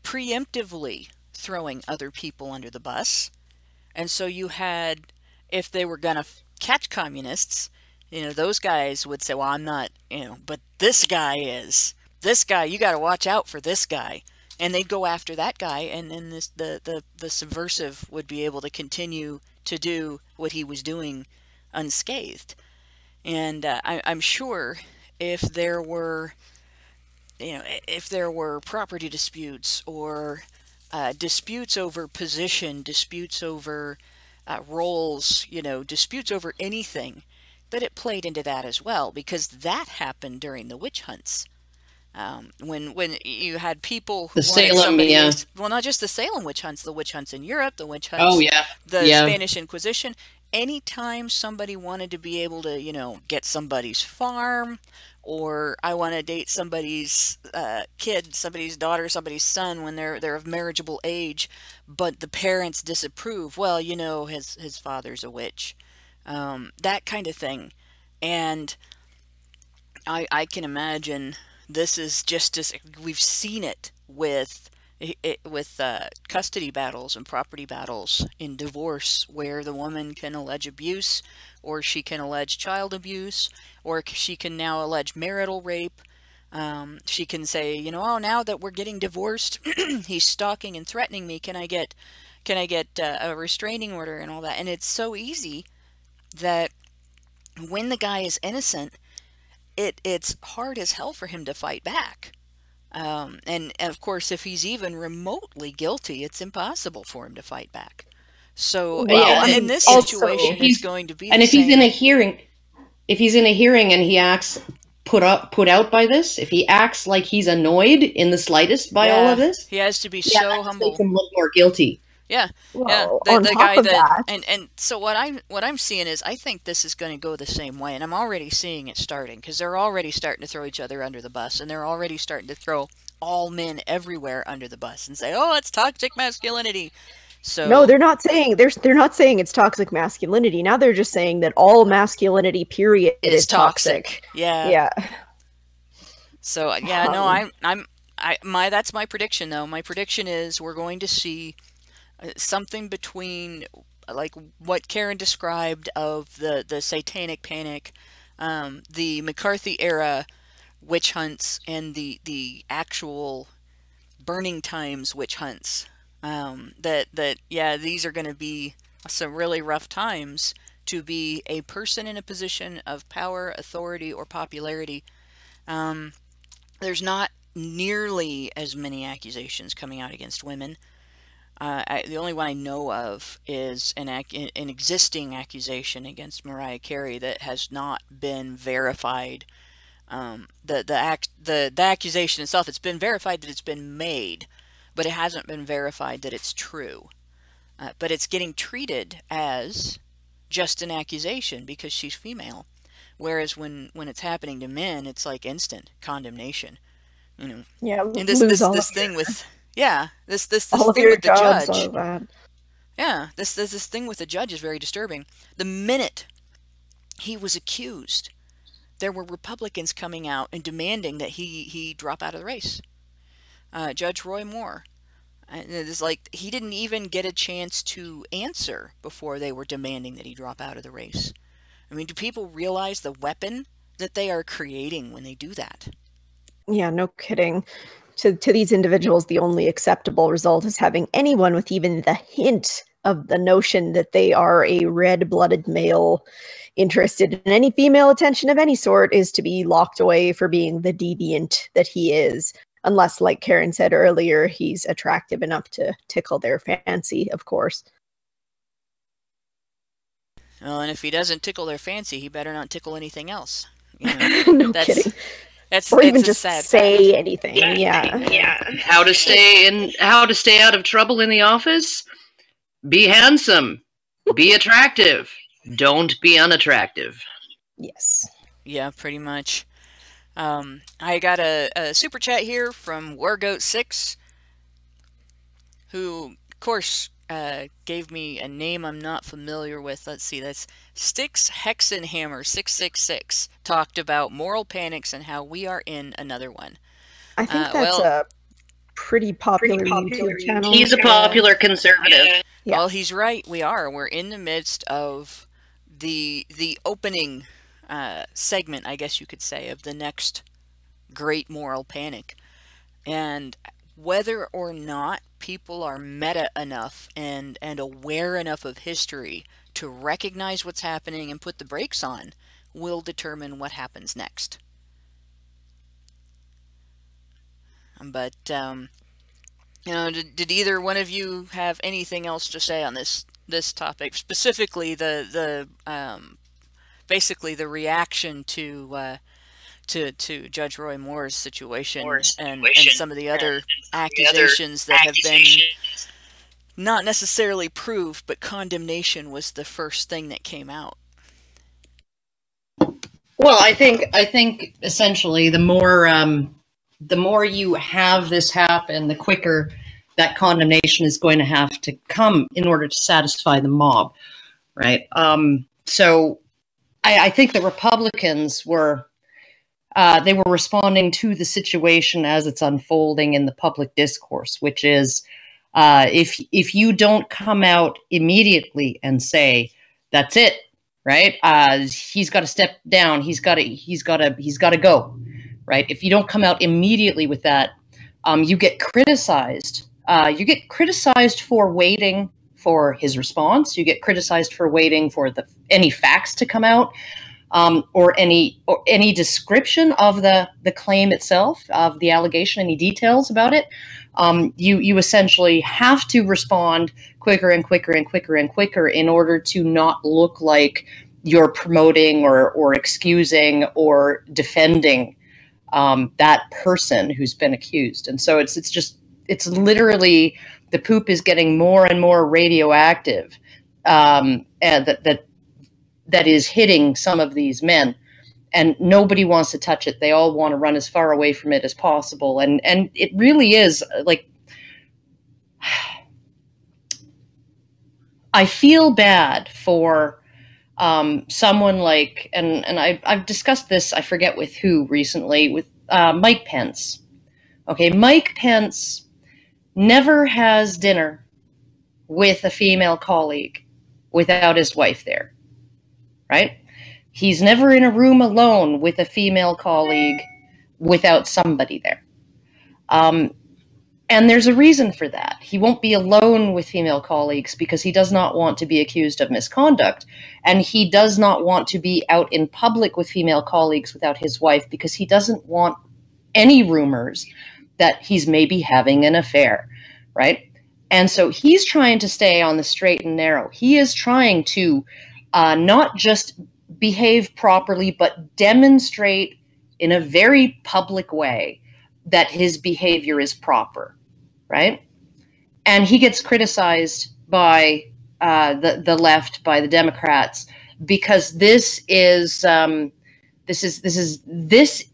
preemptively throwing other people under the bus. And so you had, if they were going to catch communists, you know, those guys would say, well, I'm not, you know, but this guy is. This guy, you got to watch out for this guy. And they'd go after that guy, and then the subversive would be able to continue to do what he was doing unscathed. And I'm sure if there were, you know, if there were property disputes or disputes over position, disputes over roles, you know, disputes over anything, that it played into that as well, because that happened during the witch hunts. When you had people who the Salem, yeah. Well, not just the Salem witch hunts, the witch hunts in Europe, the witch hunts, the Spanish Inquisition. Anytime somebody wanted to be able to, you know, get somebody's farm, or I want to date somebody's kid, somebody's daughter, somebody's son when they're of marriageable age, but the parents disapprove. Well, you know, his father's a witch, that kind of thing, and I can imagine. This is just as we've seen it with with custody battles and property battles in divorce, where the woman can allege abuse, or she can allege child abuse, or she can now allege marital rape. She can say, you know, oh, now that we're getting divorced, he's stalking and threatening me. Can I get a restraining order and all that? And it's so easy that when the guy is innocent, it's hard as hell for him to fight back. And of course, if he's even remotely guilty, it's impossible for him to fight back. So in this situation, it's going to be. And if he's in a hearing, and he acts put out by this, if he acts like he's annoyed in the slightest by all of this, he has to be so humble. Makes him look more guilty. Yeah, well, yeah. The guy that, and so what I'm seeing is, I think this is going to go the same way, and I'm already seeing it starting, because they're already starting to throw each other under the bus, and they're already starting to throw all men everywhere under the bus and say, "Oh, it's toxic masculinity." So no, they're not saying it's toxic masculinity. Now they're just saying that all masculinity, period, is toxic. Yeah. So yeah, no, that's my prediction though. My prediction is we're going to see something between like what Karen described of the satanic panic, the McCarthy era witch hunts, and the actual burning times witch hunts. These are going to be some really rough times to be a person in a position of power, authority, or popularity. There's not nearly as many accusations coming out against women. The only one I know of is an existing accusation against Mariah Carey that has not been verified. The accusation itself, it's been verified that it's been made, but it hasn't been verified that it's true. But it's getting treated as just an accusation because she's female. Whereas when it's happening to men, it's like instant condemnation. You know. Yeah. And this thing with this thing with the judge. Yeah, this thing with the judge is very disturbing. The minute he was accused, there were Republicans coming out and demanding that he drop out of the race. Judge Roy Moore. And it's like he didn't even get a chance to answer before they were demanding that he drop out of the race. I mean, do people realize the weapon that they are creating when they do that? Yeah, no kidding. To these individuals, the only acceptable result is having anyone with even the hint of the notion that they are a red-blooded male interested in any female attention of any sort is to be locked away for being the deviant that he is. Unless, like Karen said earlier, he's attractive enough to tickle their fancy, of course. Well, and if he doesn't tickle their fancy, he better not tickle anything else. You know, no kidding. Or even just say anything. Yeah. How to stay out of trouble in the office? Be handsome. Be attractive. Don't be unattractive. Yes. Yeah, pretty much. I got a super chat here from Wargoat6, who, of course, gave me a name I'm not familiar with. Let's see, that's Styx Hexenhammer 666. Talked about moral panics and how we are in another one. I think that's a pretty popular YouTube channel. He's a popular conservative. Yeah. Well, he's right. We are. We're in the midst of the opening segment, I guess you could say, of the next great moral panic. And whether or not people are meta enough and aware enough of history to recognize what's happening and put the brakes on will determine what happens next. But, you know, did either one of you have anything else to say on this topic? Specifically, basically the reaction to Judge Roy Moore's situation and some of the other accusations that have been not necessarily proved, but condemnation was the first thing that came out. Well, I think essentially the more you have this happen, the quicker that condemnation is going to have to come in order to satisfy the mob, right? So I think the Republicans were they were responding to the situation as it's unfolding in the public discourse, which is if you don't come out immediately and say that's it, right? He's got to step down. He's got to go, right? If you don't come out immediately with that, you get criticized. You get criticized for waiting for his response. You get criticized for waiting for any facts to come out, or any description of the claim itself, of the allegation, any details about it. You essentially have to respond quicker and quicker and quicker and quicker in order to not look like you're promoting or excusing or defending that person who's been accused. And so it's literally, the poop is getting more and more radioactive, and that is hitting some of these men, and nobody wants to touch it. They all want to run as far away from it as possible. And it really is like, I feel bad for someone like, and I've discussed this, I forget with who recently, with Mike Pence. Okay, Mike Pence never has dinner with a female colleague without his wife there, right? He's never in a room alone with a female colleague without somebody there. And there's a reason for that. He won't be alone with female colleagues because he does not want to be accused of misconduct. And he does not want to be out in public with female colleagues without his wife because he doesn't want any rumors that he's maybe having an affair, right? And so he's trying to stay on the straight and narrow. He is trying to not just behave properly, but demonstrate in a very public way that his behavior is proper, right? And he gets criticized by the left, by the Democrats, because this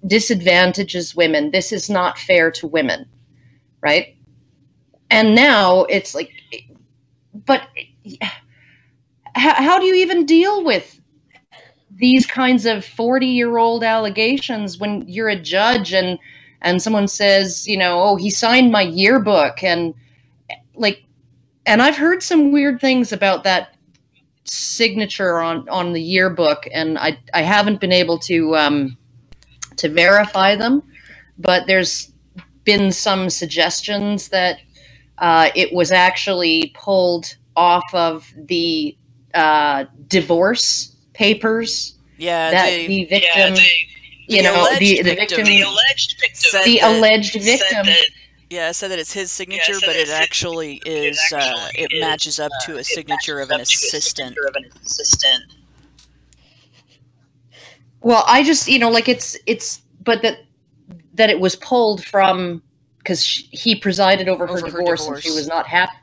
disadvantages women. This is not fair to women, right? And now it's like, but how do you even deal with these kinds of 40-year-old allegations when you're a judge and someone says, you know, oh, he signed my yearbook, and I've heard some weird things about that signature on the yearbook, and I haven't been able to verify them, but there's been some suggestions that it was actually pulled off of the divorce papers. Yeah, that the victim, the alleged victim said that it's his signature, but it actually is. It matches up to a signature of an assistant. Well, I just but that it was pulled from, because he presided over her divorce, and she was not happy.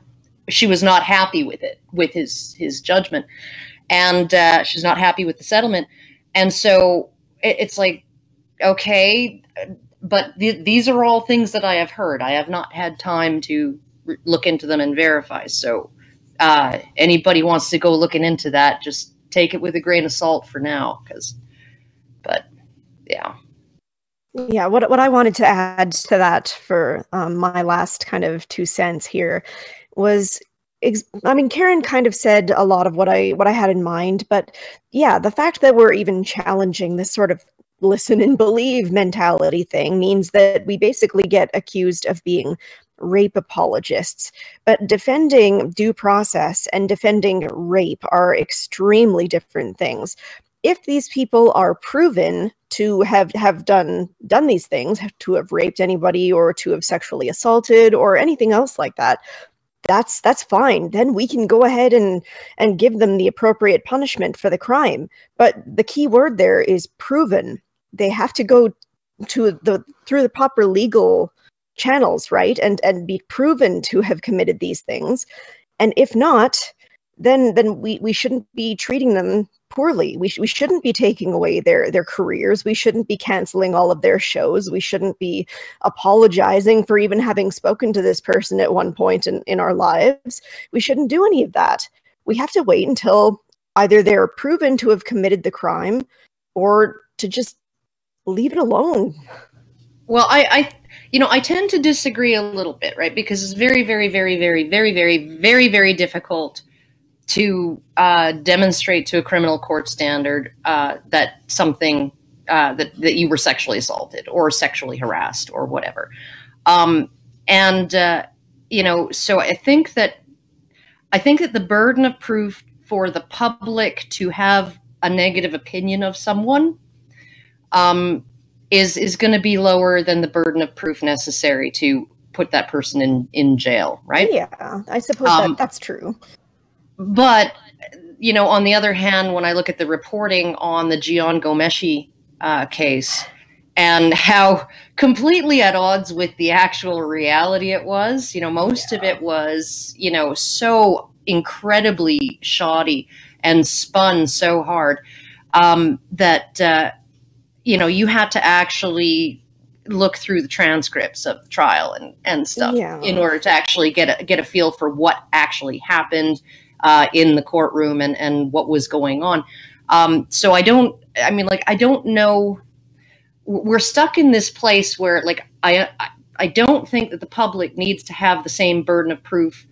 She was not happy with it, with his judgment, and she's not happy with the settlement. And so it's like, okay, but these are all things that I have heard. I have not had time to look into them and verify. So anybody wants to go looking into that, just take it with a grain of salt for now. But yeah. Yeah, what I wanted to add to that for my last kind of 2 cents here was, Karen kind of said a lot of what I had in mind, but yeah, the fact that we're even challenging this sort of listen and believe mentality thing means that we basically get accused of being rape apologists. But defending due process and defending rape are extremely different things. If these people are proven to have done these things, to have raped anybody or to have sexually assaulted or anything else like that, that's fine. Then we can go ahead and give them the appropriate punishment for the crime. But the key word there is proven. They have to go through the proper legal channels, right? And be proven to have committed these things. And if not, then we shouldn't be treating them poorly. We shouldn't be taking away their careers. We shouldn't be canceling all of their shows. We shouldn't be apologizing for even having spoken to this person at one point in our lives. We shouldn't do any of that. We have to wait until either they're proven to have committed the crime or to just leave it alone. Well, I tend to disagree a little bit, right? Because it's very, very, very, very, very, very, very, very difficult to demonstrate to a criminal court standard that something that you were sexually assaulted or sexually harassed or whatever. So I think that the burden of proof for the public to have a negative opinion of someone is going to be lower than the burden of proof necessary to put that person in jail, right? Yeah, I suppose that's true. But, on the other hand, when I look at the reporting on the Gian Gomeshi case and how completely at odds with the actual reality it was, most of it was, so incredibly shoddy and spun so hard that, you had to actually look through the transcripts of the trial and stuff in order to actually get a feel for what actually happened in the courtroom and what was going on. So I don't know. We're stuck in this place where, I don't think that the public needs to have the same burden of proof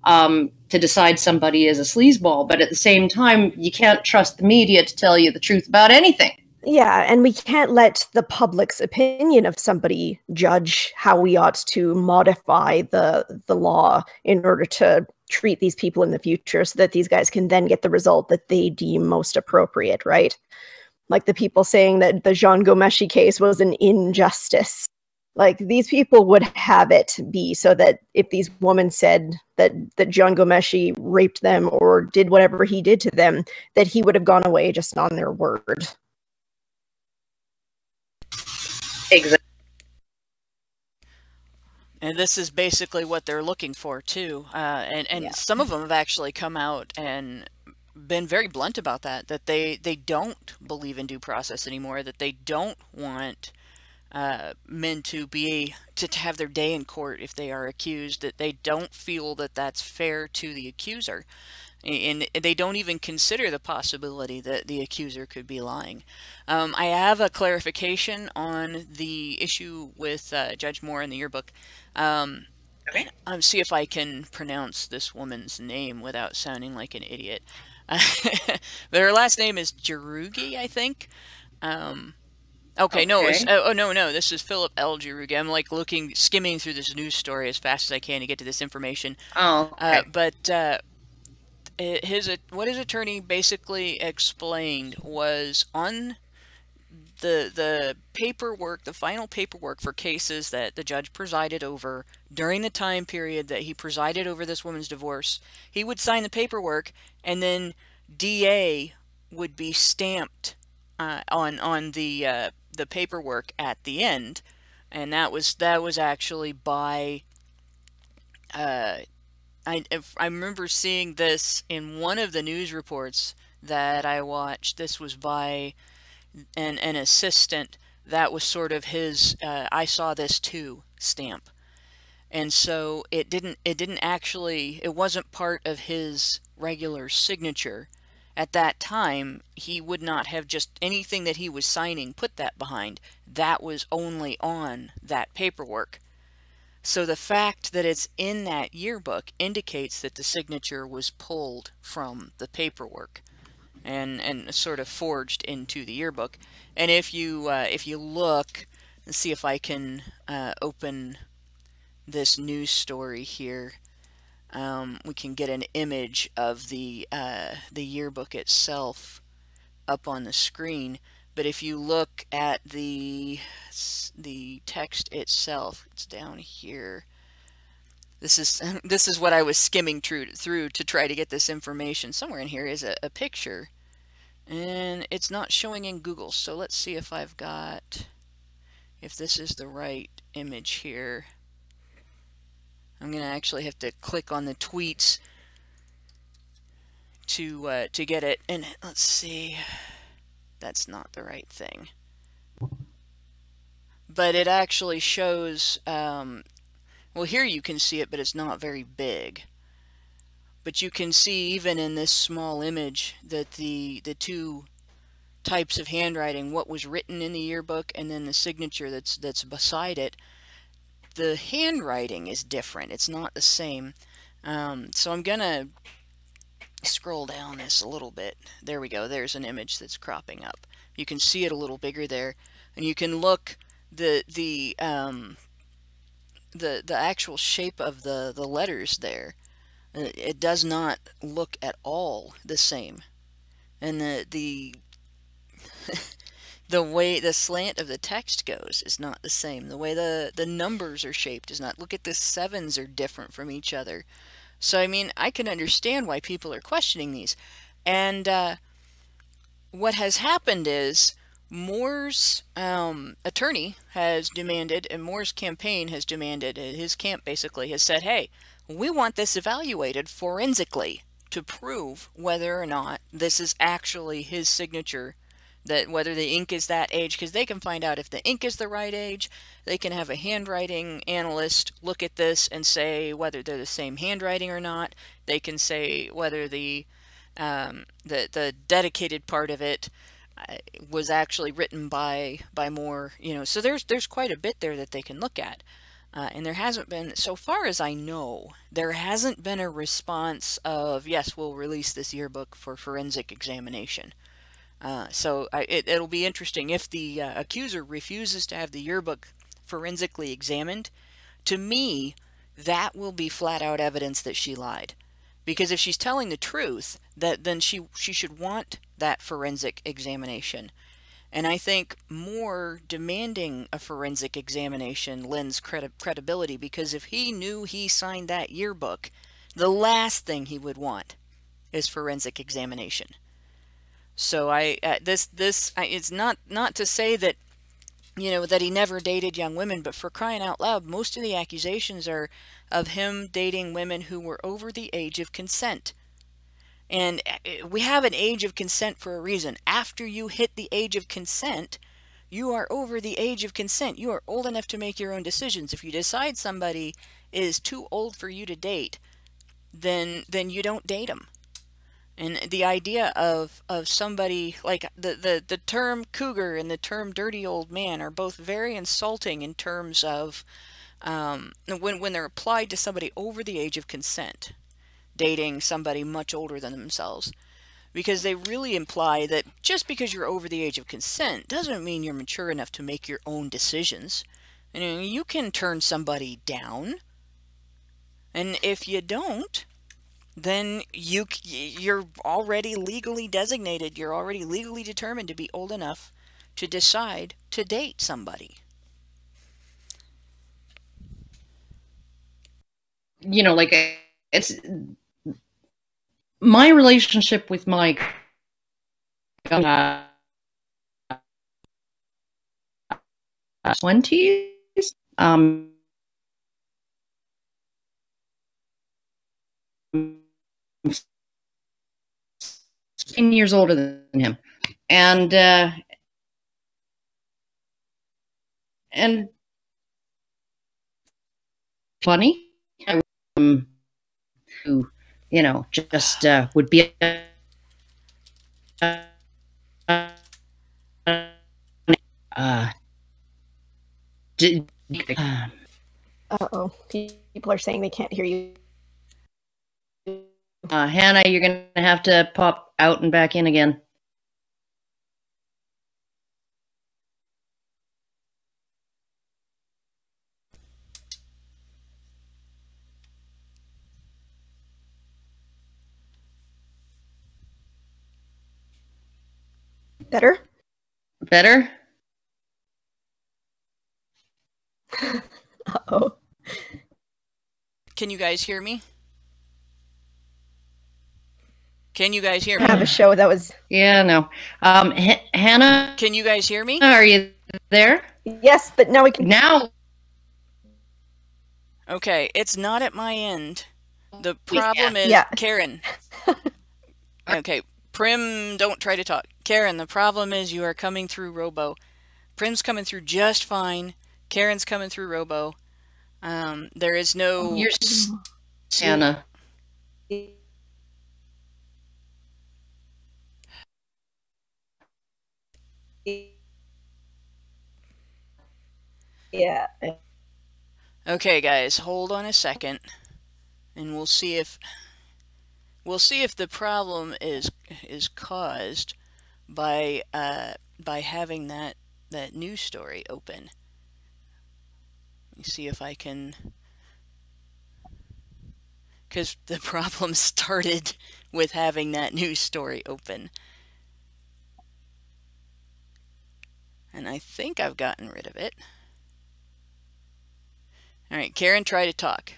to decide somebody is a sleazeball. But at the same time, you can't trust the media to tell you the truth about anything. Yeah, and we can't let the public's opinion of somebody judge how we ought to modify the law in order to treat these people in the future so that these guys can then get the result that they deem most appropriate, right? Like the people saying that the Jean Gomeshi case was an injustice. Like, these people would have it be so that if these women said that Jean Gomeshi raped them or did whatever he did to them, that he would have gone away just on their word. Exactly. And this is basically what they're looking for too. Some of them have actually come out and been very blunt about that they don't believe in due process anymore, that they don't want men to have their day in court if they are accused, that they don't feel that that's fair to the accuser. And they don't even consider the possibility that the accuser could be lying. I have a clarification on the issue with Judge Moore in the yearbook. See if I can pronounce this woman's name without sounding like an idiot. But her last name is Jarugi, I think. Okay. No, this is Philip L. Jarugi. I'm skimming through this news story as fast as I can to get to this information. Oh, okay. What his attorney basically explained was on the paperwork, the final paperwork for cases that the judge presided over during the time period that he presided over this woman's divorce, he would sign the paperwork, and then DA would be stamped on the paperwork at the end, and that was actually by. I remember seeing this in one of the news reports that I watched. This was by an assistant. That was sort of his I saw this too stamp. And so it wasn't part of his regular signature. At that time, he would not have just anything that he was signing put that behind. That was only on that paperwork. So the fact that it's in that yearbook indicates that the signature was pulled from the paperwork and sort of forged into the yearbook. And if you look, let's see if I can open this news story here. We can get an image of the yearbook itself up on the screen. But if you look at the text itself, it's down here. This is what I was skimming through to try to get this information. Somewhere in here is a picture, and it's not showing in Google. So let's see if this is the right image here. I'm gonna actually have to click on the tweets to get it. And let's see. That's not the right thing. But it actually shows, well, here you can see it, but it's not very big. But you can see even in this small image that the two types of handwriting, what was written in the yearbook and then the signature that's beside it, the handwriting is different. It's not the same. So I'm gonna scroll down this a little bit. There we go. There's an image that's cropping up. You can see it a little bigger there, and you can look the actual shape of the letters there. It does not look at all the same, and the the way the slant of the text goes is not the same. The way the numbers are shaped is not. Look at the sevens are different from each other. So I mean, I can understand why people are questioning these, and what has happened is Moore's attorney has demanded, and Moore's campaign has demanded, his camp basically has said, hey, we want this evaluated forensically to prove whether or not this is actually his signature, that whether the ink is that age, because they can find out if the ink is the right age. They can have a handwriting analyst look at this and say whether they're the same handwriting or not. They can say whether the dedicated part of it was actually written by Moore, you know. So there's quite a bit there that they can look at, and there hasn't been, so far as I know, there hasn't been a response of yes, we'll release this yearbook for forensic examination. So it'll be interesting if the accuser refuses to have the yearbook forensically examined. To me, that will be flat out evidence that she lied. Because if she's telling the truth, then she should want that forensic examination. And I think Moore demanding a forensic examination lends credibility, because if he knew he signed that yearbook, the last thing he would want is forensic examination. So it's not to say that, you know, that he never dated young women, but for crying out loud, most of the accusations are of him dating women who were over the age of consent. And we have an age of consent for a reason. After you hit the age of consent, you are over the age of consent. You are old enough to make your own decisions. If you decide somebody is too old for you to date, then you don't date them. And the idea of somebody, like the term cougar and the term dirty old man are both very insulting in terms of when they're applied to somebody over the age of consent, dating somebody much older than themselves, because they really imply that just because you're over the age of consent doesn't mean you're mature enough to make your own decisions. And you can turn somebody down, and if you don't, then you're already legally designated, you're already legally determined to be old enough to decide to date somebody. You know, like, it's my relationship with my 20s. 16 years older than him, and funny, who, you know, just would be Uh-oh. People are saying they can't hear you. Hannah, you're going to have to pop out and back in again. Better? Better? Uh-oh. Can you guys hear me? Can you guys hear me? I have a show that was... Yeah, no. Hannah? Can you guys hear me? Are you there? Yes, but now we can... Now? Okay, it's not at my end. The problem is... Yeah. Karen. Okay, Prim, don't try to talk. Karen, the problem is you are coming through Robo. Prim's coming through just fine. Karen's coming through Robo. There is no... You're Hannah. Yeah. Okay, guys, hold on a second, and we'll see if the problem is caused by having that news story open. Let me see if I can, because the problem started with having that news story open, and I think I've gotten rid of it. All right, Karen, try to talk.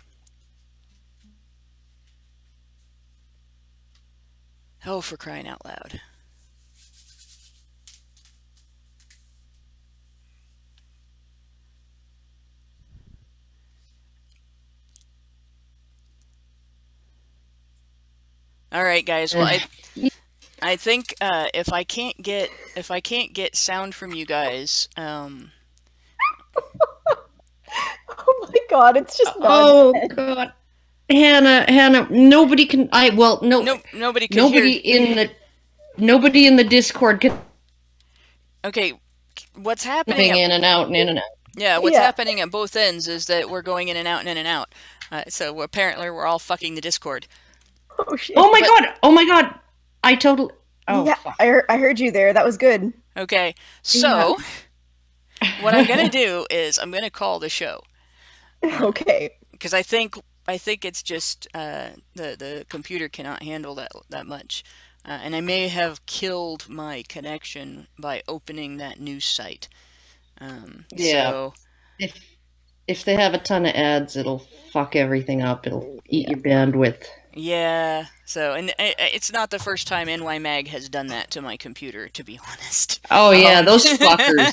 Oh, for crying out loud. All right, guys. Well, I think if I can't get sound from you guys, Oh my god, it's just Oh nonsense. god, Hannah, nobody can. nobody can hear. Nobody in the Discord can. Okay, what's happening? In and out and in and out. Yeah, what's happening at both ends is that we're going in and out and in and out. So apparently we're all fucking the Discord. Oh shit. Oh my god! I totally. Oh yeah, fuck. I heard you there. That was good. Okay, so what I'm gonna do is I'm gonna call the show. Okay. Because I think it's just the computer cannot handle that much, and I may have killed my connection by opening that news site. Yeah. So if they have a ton of ads, it'll fuck everything up. It'll eat your bandwidth. Yeah. So, and it's not the first time NYMag has done that to my computer, to be honest. Oh yeah, those fuckers.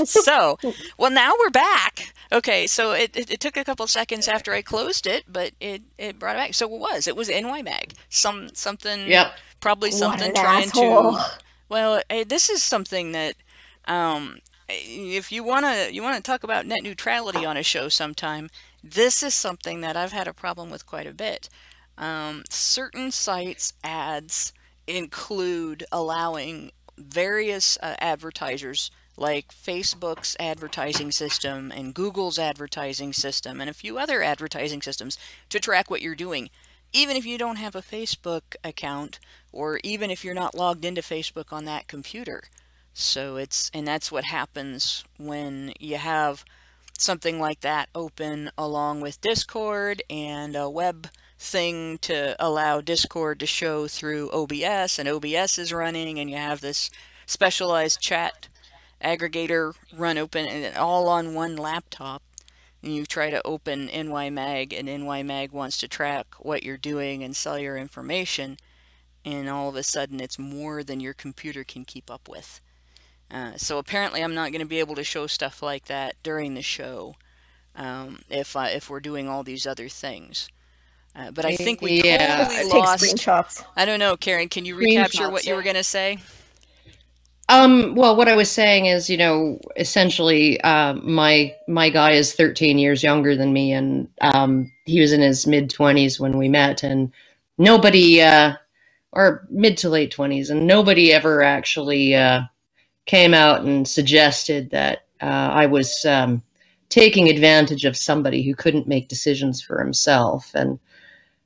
So, well, now we're back. Okay, so it took a couple seconds after I closed it, but it brought it back. So it was NYMag. Something. Yep. Probably something trying to. Well, this is something that, if you wanna talk about net neutrality on a show sometime, this is something that I've had a problem with quite a bit. Certain sites' ads include allowing various advertisers, like Facebook's advertising system and Google's advertising system and a few other advertising systems, to track what you're doing, even if you don't have a Facebook account, or even if you're not logged into Facebook on that computer. So that's what happens when you have something like that open along with Discord and a web thing to allow Discord to show through OBS, and OBS is running, and you have this specialized chat aggregator run open, and all on one laptop, and you try to open NYMag, and NYMag wants to track what you're doing and sell your information, and all of a sudden it's more than your computer can keep up with. So apparently I'm not going to be able to show stuff like that during the show, if we're doing all these other things. But I think we totally lost. Take screenshots. I don't know, Karen. Can you recapture what you were going to say? Well, what I was saying is, essentially, my guy is 13 years younger than me, and he was in his mid-20s when we met, and nobody, or mid to late 20s, and nobody ever actually came out and suggested that I was taking advantage of somebody who couldn't make decisions for himself.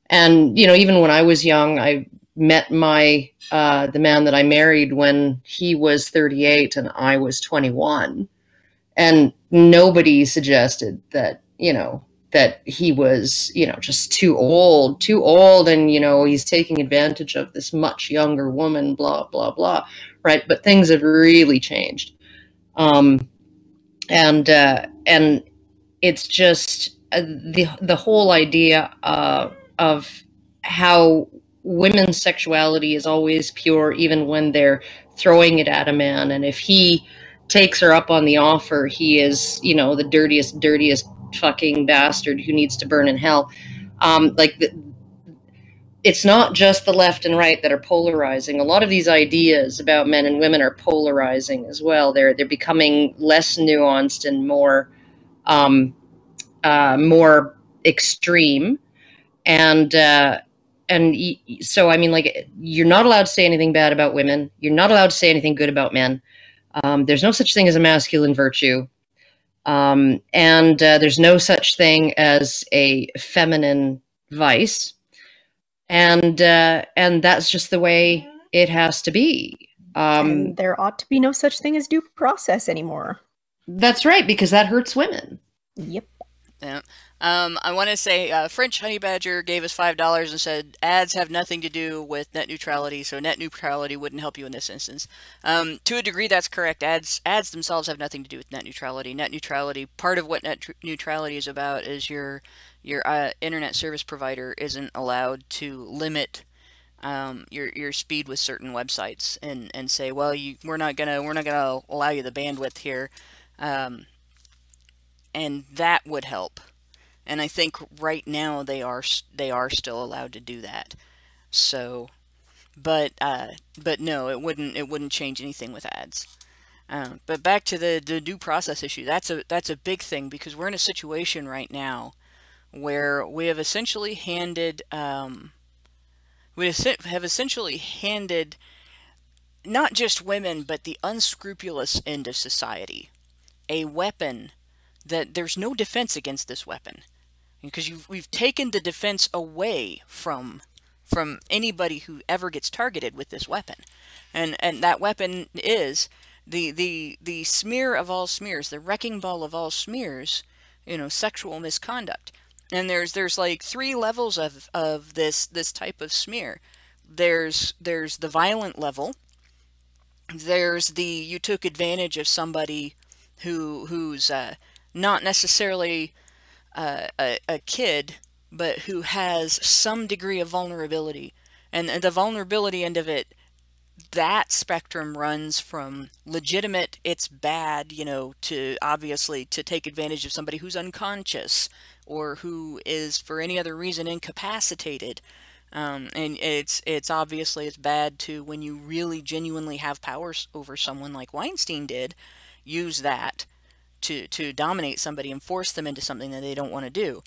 And even when I was young, I met the man that I married when he was 38 and I was 21. And nobody suggested that, that he was, just too old, and, he's taking advantage of this much younger woman, blah, blah, blah. Right. But things have really changed. And it's just the whole idea of how women's sexuality is always pure, even when they're throwing it at a man. And if he takes her up on the offer, he is, the dirtiest fucking bastard who needs to burn in hell. It's not just the left and right that are polarizing. A lot of these ideas about men and women are polarizing as well. They're becoming less nuanced and more extreme. And so, I mean, you're not allowed to say anything bad about women. You're not allowed to say anything good about men. There's no such thing as a masculine virtue. And there's no such thing as a feminine vice. And that's just the way it has to be. And there ought to be no such thing as due process anymore. That's right, because that hurts women. Yep. Yeah. I want to say French Honey Badger gave us $5 and said ads have nothing to do with net neutrality, so net neutrality wouldn't help you in this instance. To a degree, that's correct. Ads themselves have nothing to do with net neutrality. Net neutrality, part of what net neutrality is about is your internet service provider isn't allowed to limit your speed with certain websites and say, well, we're not gonna allow you the bandwidth here, and that would help. And I think right now they are still allowed to do that. So, but no, it wouldn't change anything with ads. But back to the due process issue. That's a big thing, because we're in a situation right now where we have essentially handed not just women but the unscrupulous end of society a weapon that there's no defense against this weapon. Because we've taken the defense away from anybody who ever gets targeted with this weapon, and that weapon is the smear of all smears, the wrecking ball of all smears, sexual misconduct. And there's like 3 levels of this type of smear. There's the violent level. There's the you took advantage of somebody who's not necessarily a kid, but who has some degree of vulnerability. And the vulnerability end of it, that spectrum runs from legitimate, it's bad, to obviously to take advantage of somebody who's unconscious or who is for any other reason incapacitated. And it's obviously it's bad to, when you really genuinely have power over someone like Weinstein did, use that to dominate somebody and force them into something that they don't want to do.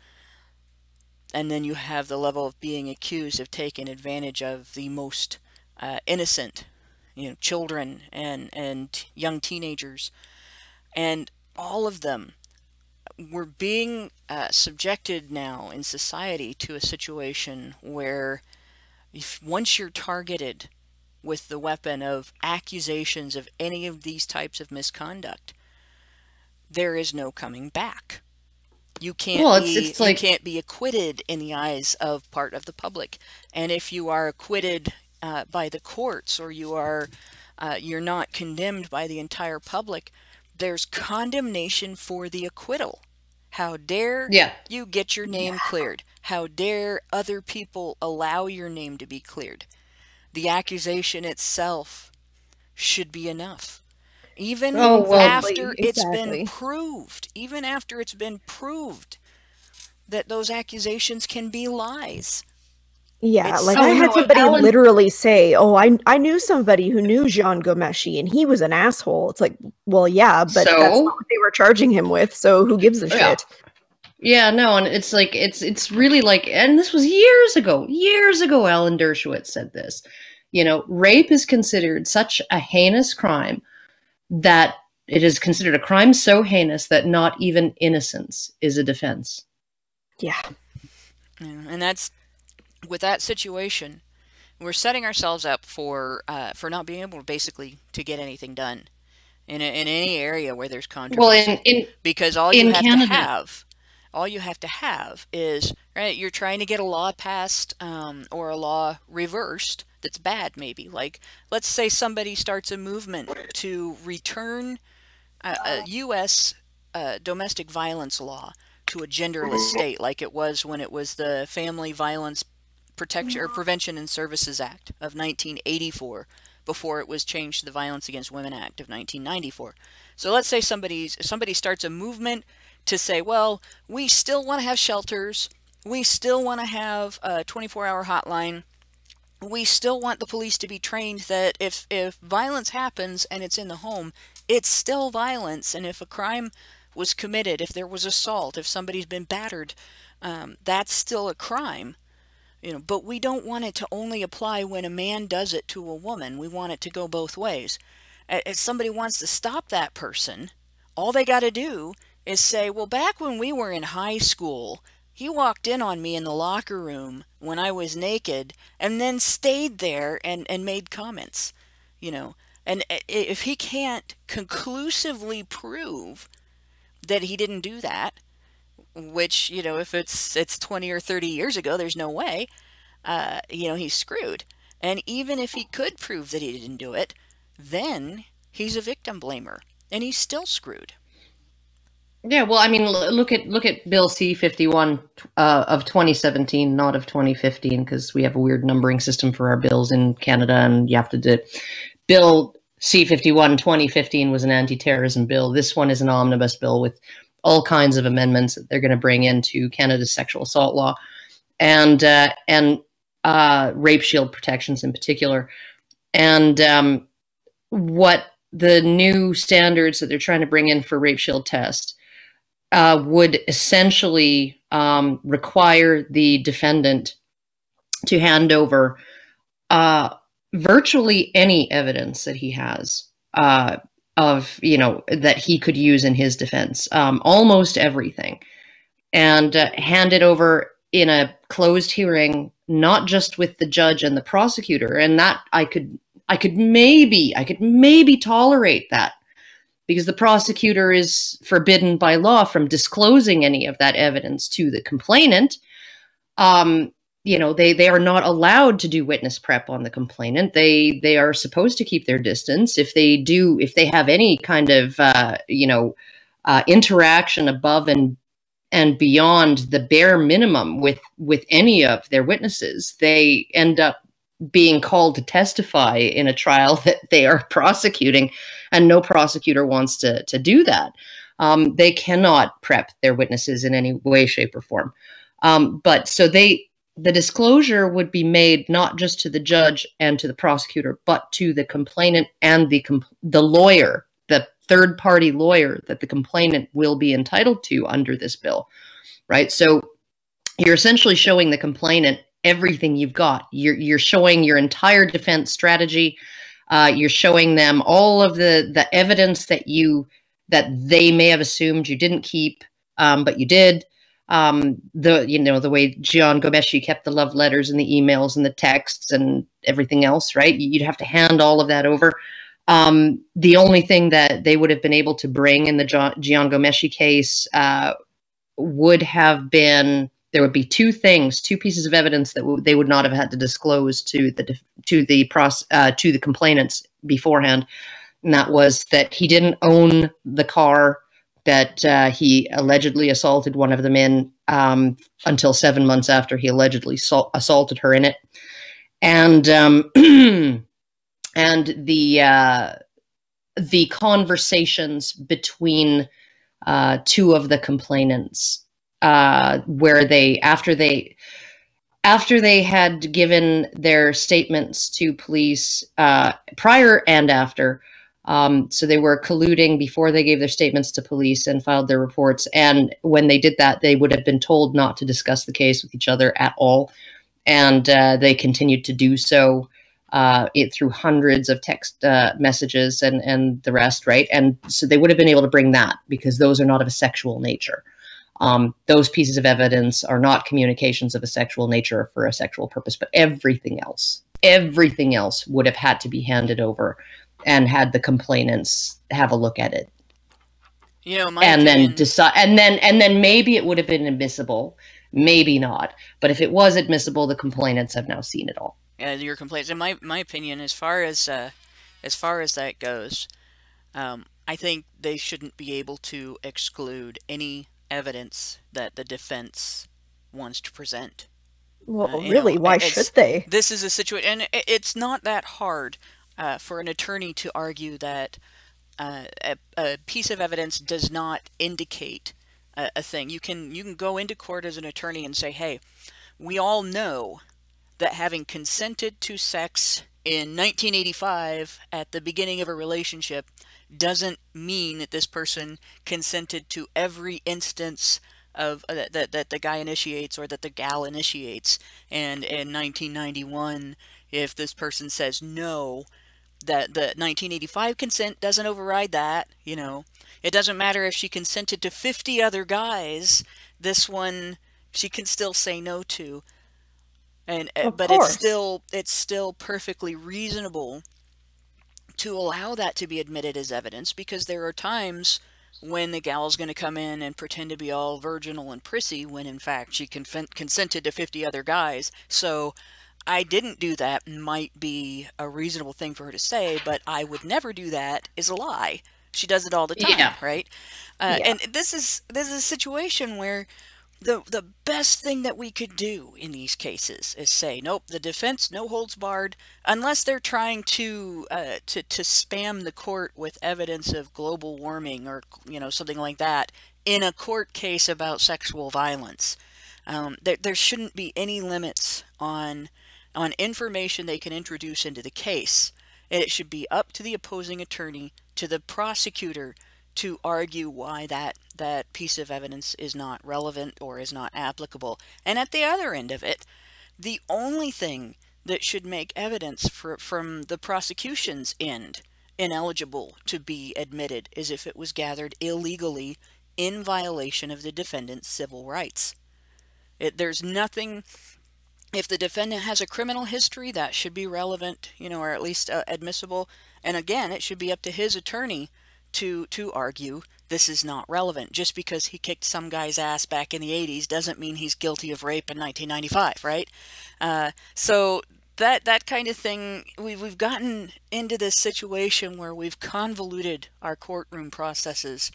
And then you have the level of being accused of taking advantage of the most innocent, children and young teenagers. And all of them were being subjected now in society to a situation where once you're targeted with the weapon of accusations of any of these types of misconduct, there is no coming back. You can't you can't be acquitted in the eyes of part of the public. And if you are acquitted by the courts, or you're not condemned by the entire public, there's condemnation for the acquittal. How dare you get your name cleared? How dare other people allow your name to be cleared? The accusation itself should be enough. Even after it's been proved, that those accusations can be lies. Yeah, I had somebody literally say, I knew somebody who knew Jean Gomeshi, and he was an asshole. It's like, well, yeah, but that's not what they were charging him with, so who gives a shit? Yeah, no, and it's like, it's really like, and this was years ago, Alan Dershowitz said this. Rape is considered such a heinous crime that it is considered a crime so heinous that not even innocence is a defense. Yeah. And that's, with that situation, we're setting ourselves up for not being able basically to get anything done in any area where there's controversy. Well, because all you have to have is, right, you're trying to get a law passed or a law reversed that's bad, maybe. Like, let's say somebody starts a movement to return a U.S. Domestic violence law to a genderless state, like it was when it was the Family Violence Protection or Prevention and Services Act of 1984, before it was changed to the Violence Against Women Act of 1994. So let's say somebody starts a movement to say, well, we still want to have shelters, we still want to have a 24-hour hotline, we still want the police to be trained that if violence happens and it's in the home, it's still violence, and if a crime was committed, if there was assault, if somebody's been battered, that's still a crime. But we don't want it to only apply when a man does it to a woman. We want it to go both ways. if somebody wants to stop that person, all they got to do is say, well, back when we were in high school, he walked in on me in the locker room when I was naked and then stayed there and made comments, you know. And if he can't conclusively prove that he didn't do that, which, you know, if it's 20 or 30 years ago, there's no way, you know, he's screwed. And even if he could prove that he didn't do it, then he's a victim blamer, and he's still screwed. Yeah, well, I mean, look at Bill C-51 of 2017, not of 2015, because we have a weird numbering system for our bills in Canada, and you have to do. Bill C-51 2015 was an anti-terrorism bill. This one is an omnibus bill with all kinds of amendments that they're going to bring into Canada's sexual assault law, and rape shield protections in particular. And what the new standards that they're trying to bring in for rape shield test would essentially require the defendant to hand over virtually any evidence that he has of, you know, that he could use in his defense, almost everything, and hand it over in a closed hearing, not just with the judge and the prosecutor. And that I could maybe tolerate that, because the prosecutor is forbidden by law from disclosing any of that evidence to the complainant. You know, they are not allowed to do witness prep on the complainant. They are supposed to keep their distance. If they have any kind of interaction above and beyond the bare minimum with any of their witnesses, they end up being called to testify in a trial that they are prosecuting, and no prosecutor wants to do that. They cannot prep their witnesses in any way, shape, or form. But so the disclosure would be made not just to the judge and to the prosecutor, but to the complainant and the lawyer, the third-party lawyer that the complainant will be entitled to under this bill, right? So you're essentially showing the complainant everything you've got. You're showing your entire defense strategy. You're showing them all of the evidence that they may have assumed you didn't keep, but you did. The way Jian Ghomeshi kept the love letters and the emails and the texts and everything else, right? You'd have to hand all of that over. The only thing that they would have been able to bring in the Jian Ghomeshi case would have been, there would be two pieces of evidence that they would not have had to disclose to the complainants beforehand, and that was that he didn't own the car that he allegedly assaulted one of them in until 7 months after he allegedly assaulted her in it, and and the conversations between two of the complainants, where after they had given their statements to police prior and after, so they were colluding before they gave their statements to police and filed their reports. And when they did that, they would have been told not to discuss the case with each other at all. And they continued to do so through hundreds of text messages and the rest, right? And so they would have been able to bring that, because those are not of a sexual nature. Those pieces of evidence are not communications of a sexual nature for a sexual purpose, but everything else would have had to be handed over and had the complainants have a look at it. You know, then decide, and then maybe it would have been admissible, maybe not. But if it was admissible, the complainants have now seen it all. Yeah, your complaints. In my opinion, as far as that goes, I think they shouldn't be able to exclude any evidence that the defense wants to present. Well, really, why should they? This is a situation, and it's not that hard for an attorney to argue that a piece of evidence does not indicate a thing. You can go into court as an attorney and say, hey, we all know that having consented to sex in 1985 at the beginning of a relationship doesn't mean that this person consented to every instance of that the guy initiates or that the gal initiates. And in 1991, if this person says no, That the 1985 consent doesn't override that, you know. It doesn't matter if she consented to 50 other guys. This one she can still say no to. And Of but course. it's still perfectly reasonable to allow that to be admitted as evidence, because there are times when the gal's going to come in and pretend to be all virginal and prissy when in fact she consented to 50 other guys. So I didn't do that might be a reasonable thing for her to say, but I would never do that is a lie. She does it all the time, Yeah. right? And this is a situation where the best thing that we could do in these cases is say, nope, the defense, no holds barred, unless they're trying to spam the court with evidence of global warming or, you know, something like that in a court case about sexual violence. There shouldn't be any limits on information they can introduce into the case. And it should be up to the opposing attorney, to the prosecutor, to argue why that piece of evidence is not relevant or is not applicable. And at the other end of it, the only thing that should make evidence from the prosecution's end ineligible to be admitted is if it was gathered illegally in violation of the defendant's civil rights. There's nothing. If the defendant has a criminal history, that should be relevant, you know, or at least admissible. And again, it should be up to his attorney to argue this is not relevant. Just because he kicked some guy's ass back in the 80s doesn't mean he's guilty of rape in 1995, right? So that kind of thing, we've gotten into this situation where we've convoluted our courtroom processes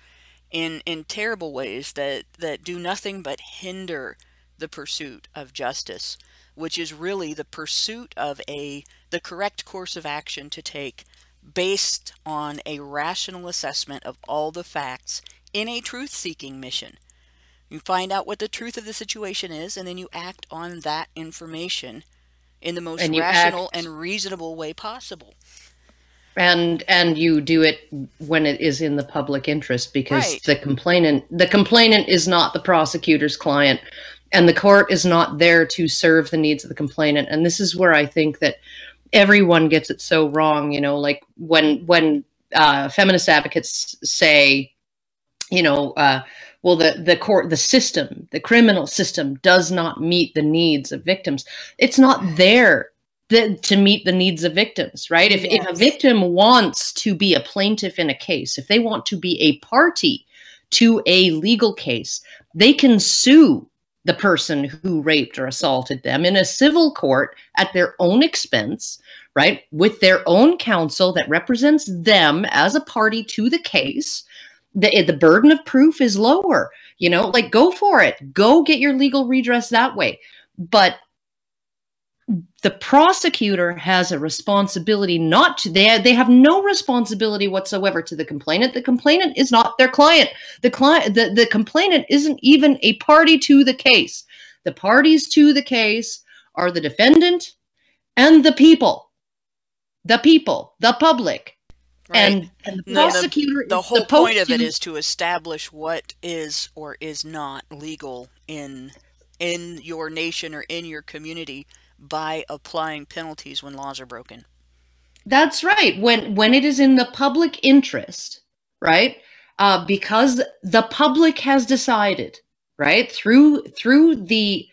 in terrible ways that do nothing but hinder the pursuit of justice, which is really the pursuit of the correct course of action to take based on a rational assessment of all the facts in a truth-seeking mission. You find out what the truth of the situation is, and then you act on that information in the most rational and reasonable way possible. And you do it when it is in the public interest, because Right. the complainant is not the prosecutor's client, and the court is not there to serve the needs of the complainant. And this is where I think that everyone gets it so wrong. You know, like when feminist advocates say, you know, well, the court, the system, the criminal system does not meet the needs of victims. It's not there to meet the needs of victims, right? If a victim wants to be a plaintiff in a case, if they want to be a party to a legal case, they can sue the person who raped or assaulted them in a civil court at their own expense, right? With their own counsel that represents them as a party to the case. The burden of proof is lower, you know, like, go for it. Go get your legal redress that way. But the prosecutor has a responsibility not to, they have no responsibility whatsoever to the complainant. The complainant is not their client. The complainant isn't even a party to the case. The parties to the case are the defendant and the people, the public. Right. And the prosecutor, the whole point of it is to establish what is or is not legal in your nation or in your community by applying penalties when laws are broken. That's right. When it is in the public interest, right? Because the public has decided, right, through the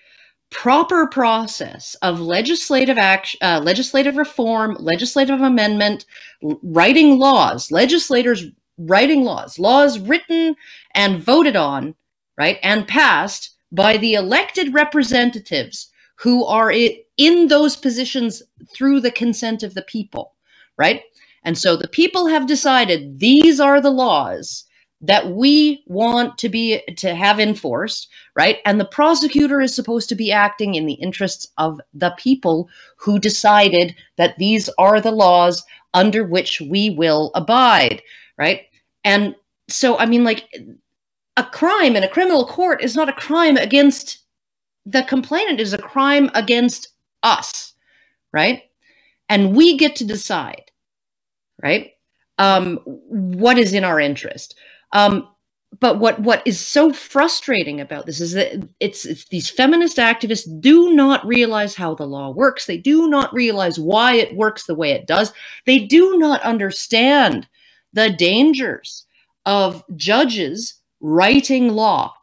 proper process of legislative action, legislative reform, legislative amendment, writing laws, legislators writing laws written and voted on, right, and passed by the elected representatives who are in those positions through the consent of the people, right? And so the people have decided these are the laws that we want to have enforced, right? And the prosecutor is supposed to be acting in the interests of the people who decided that these are the laws under which we will abide, right? And so, I mean, like, a crime in a criminal court is not a crime against the complainant, is a crime against us, right? And we get to decide, right? What is in our interest. what is so frustrating about this is that it's these feminist activists do not realize how the law works. They do not realize why it works the way it does. They do not understand the dangers of judges writing law,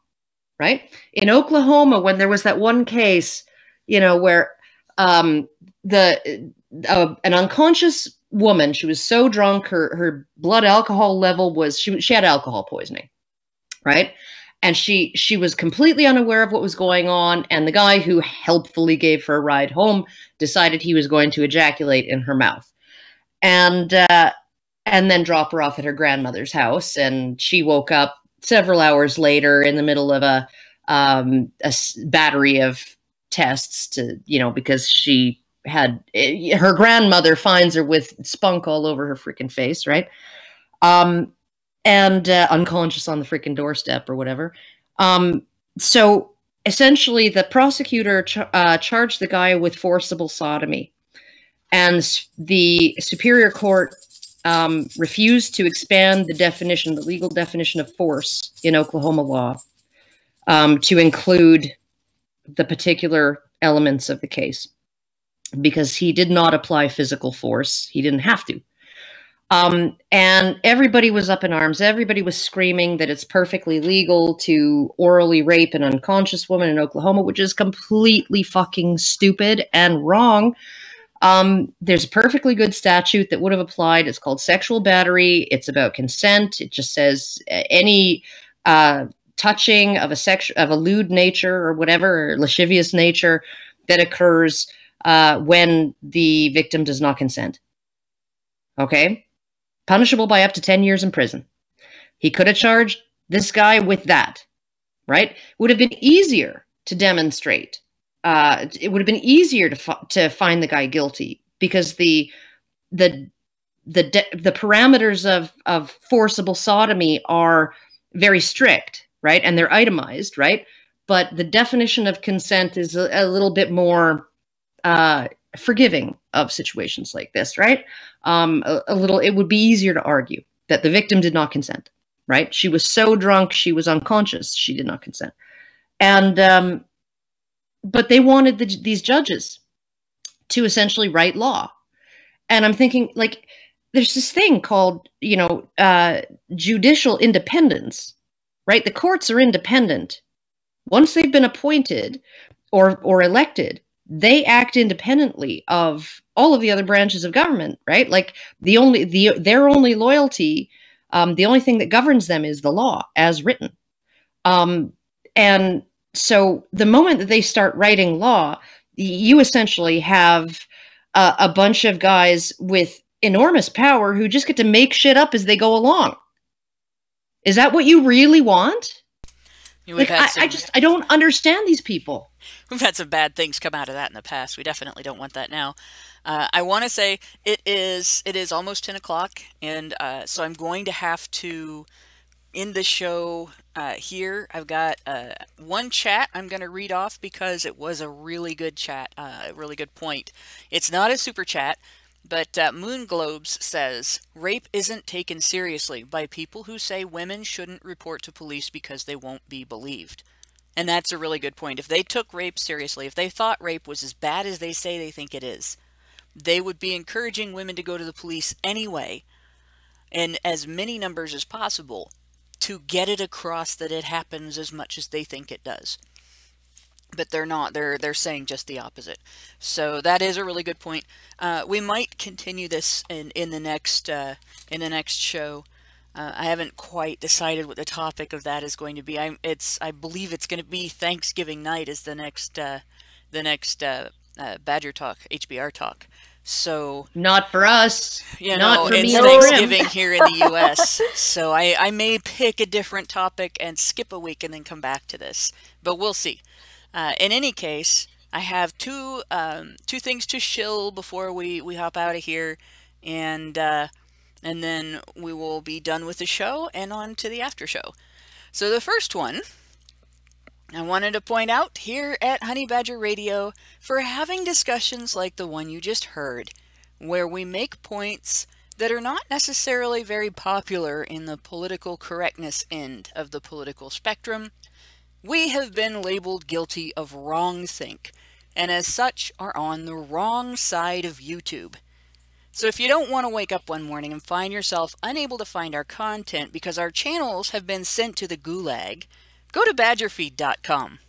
right? In Oklahoma, when there was that one case, where an unconscious woman, she was so drunk, her blood alcohol level was, she had alcohol poisoning, right? And she was completely unaware of what was going on. And the guy who helpfully gave her a ride home decided he was going to ejaculate in her mouth, and then drop her off at her grandmother's house. And she woke up several hours later in the middle of a battery of tests because she had, her grandmother finds her with spunk all over her freaking face, right? And unconscious on the freaking doorstep or whatever. So essentially the prosecutor charged the guy with forcible sodomy, and the Superior Court refused to expand the legal definition of force in Oklahoma law to include the particular elements of the case, because he did not apply physical force. He didn't have to. And everybody was up in arms. Everybody was screaming that it's perfectly legal to orally rape an unconscious woman in Oklahoma, which is completely fucking stupid and wrong. There's a perfectly good statute that would have applied. It's called sexual battery. It's about consent. It just says any touching of a lewd nature or whatever, or lascivious nature that occurs when the victim does not consent. Okay? Punishable by up to 10 years in prison. He could have charged this guy with that, right? It would have been easier to demonstrate. It would have been easier to find the guy guilty, because the parameters of forcible sodomy are very strict, right? And they're itemized, right? But the definition of consent is a little bit more forgiving of situations like this, right? It would be easier to argue that the victim did not consent, right? She was so drunk, she was unconscious, she did not consent. And, but they wanted these judges to essentially write law. And I'm thinking, like, there's this thing called, judicial independence, right? The courts are independent. Once they've been appointed or elected, they act independently of all of the other branches of government, right? Like their only loyalty, the only thing that governs them is the law as written. And so the moment that they start writing law, you essentially have a bunch of guys with enormous power who just get to make shit up as they go along. Is that what you really want? Like, I don't understand these people. We've had some bad things come out of that in the past. We definitely don't want that now. I want to say it is almost 10 o'clock, and so I'm going to have to end the show here. I've got one chat I'm going to read off because it was a really good chat, a really good point. It's not a super chat, but Moon Globes says, rape isn't taken seriously by people who say women shouldn't report to police because they won't be believed. And that's a really good point. If they took rape seriously, if they thought rape was as bad as they say they think it is, they would be encouraging women to go to the police anyway, in as many numbers as possible, to get it across that it happens as much as they think it does. But they're not. They're saying just the opposite. So that is a really good point. We might continue this in the next show. I haven't quite decided what the topic of that is going to be. I believe it's going to be Thanksgiving night is the next Badger Talk, HBR Talk. So not for us. Not for it's Thanksgiving here in the U.S. So I may pick a different topic and skip a week and then come back to this. But we'll see. In any case, I have two things to shill before we hop out of here, and then we will be done with the show and on to the after show. So the first one, I wanted to point out here at Honey Badger Radio for having discussions like the one you just heard, where we make points that are not necessarily very popular in the political correctness end of the political spectrum, we have been labeled guilty of wrongthink, and as such are on the wrong side of YouTube. So if you don't want to wake up one morning and find yourself unable to find our content because our channels have been sent to the gulag, go to badgerfeed.com.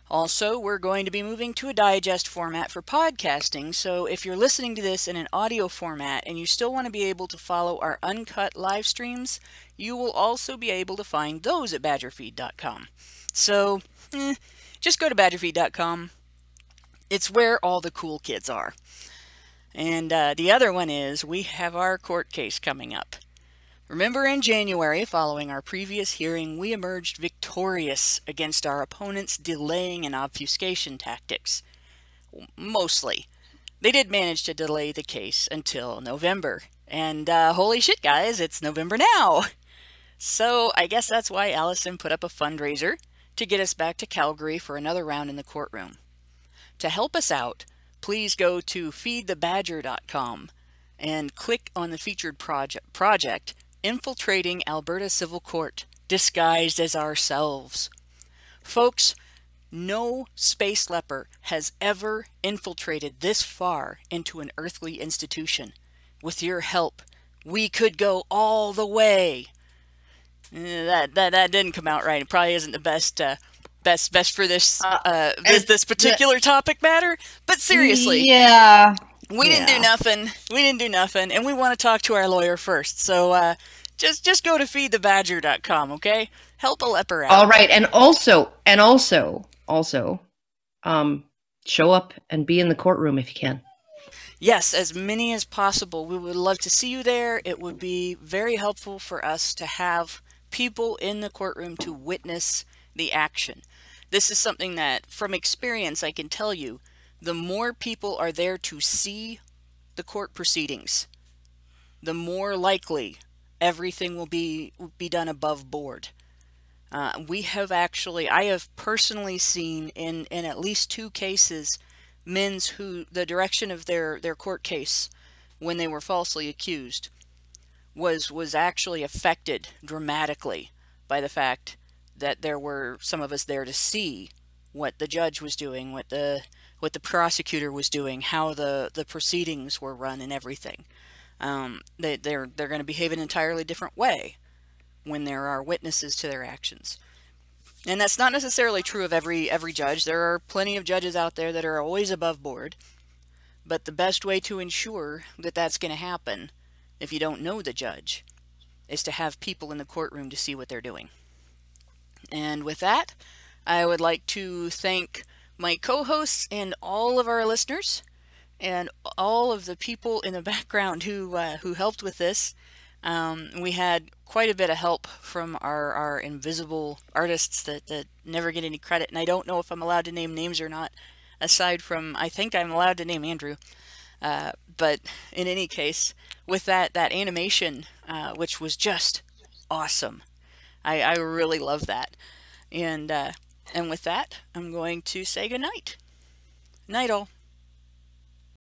Also, we're going to be moving to a digest format for podcasting, so if you're listening to this in an audio format and you still want to be able to follow our uncut live streams, you will also be able to find those at badgerfeed.com. So, just go to badgerfeed.com. It's where all the cool kids are. And the other one is, we have our court case coming up. Remember in January, following our previous hearing, we emerged victorious against our opponents' delaying and obfuscation tactics. Mostly. They did manage to delay the case until November. And holy shit, guys, it's November now! So I guess that's why Allison put up a fundraiser to get us back to Calgary for another round in the courtroom. To help us out, please go to feedthebadger.com and click on the featured project, Infiltrating Alberta Civil Court, Disguised as Ourselves. Folks, no space leper has ever infiltrated this far into an earthly institution. With your help, we could go all the way. That didn't come out right. It probably isn't the best for this this particular topic matter. But seriously, yeah, we didn't do nothing. We didn't do nothing, and we want to talk to our lawyer first. So just go to feedthebadger.com, okay? Help a leper out. All right, and also, show up and be in the courtroom if you can. Yes, as many as possible. We would love to see you there. It would be very helpful for us to have people in the courtroom to witness the action. This is something that, from experience, I can tell you, the more people are there to see the court proceedings, the more likely everything will be done above board. I have personally seen in at least 2 cases, men's who the direction of their court case when they were falsely accused was actually affected dramatically by the fact that there were some of us there to see what the judge was doing, what the prosecutor was doing, how the proceedings were run and everything. They're going to behave an entirely different way when there are witnesses to their actions. And that's not necessarily true of every judge. There are plenty of judges out there that are always above board. But the best way to ensure that that's going to happen, if you don't know the judge, is to have people in the courtroom to see what they're doing. And with that, I would like to thank my co-hosts and all of our listeners and all of the people in the background who helped with this. We had quite a bit of help from our invisible artists that never get any credit, and I don't know if I'm allowed to name names or not, aside from, I think I'm allowed to name Andrew. But in any case, with that animation, which was just awesome. I really love that. And with that, I'm going to say goodnight. Night all.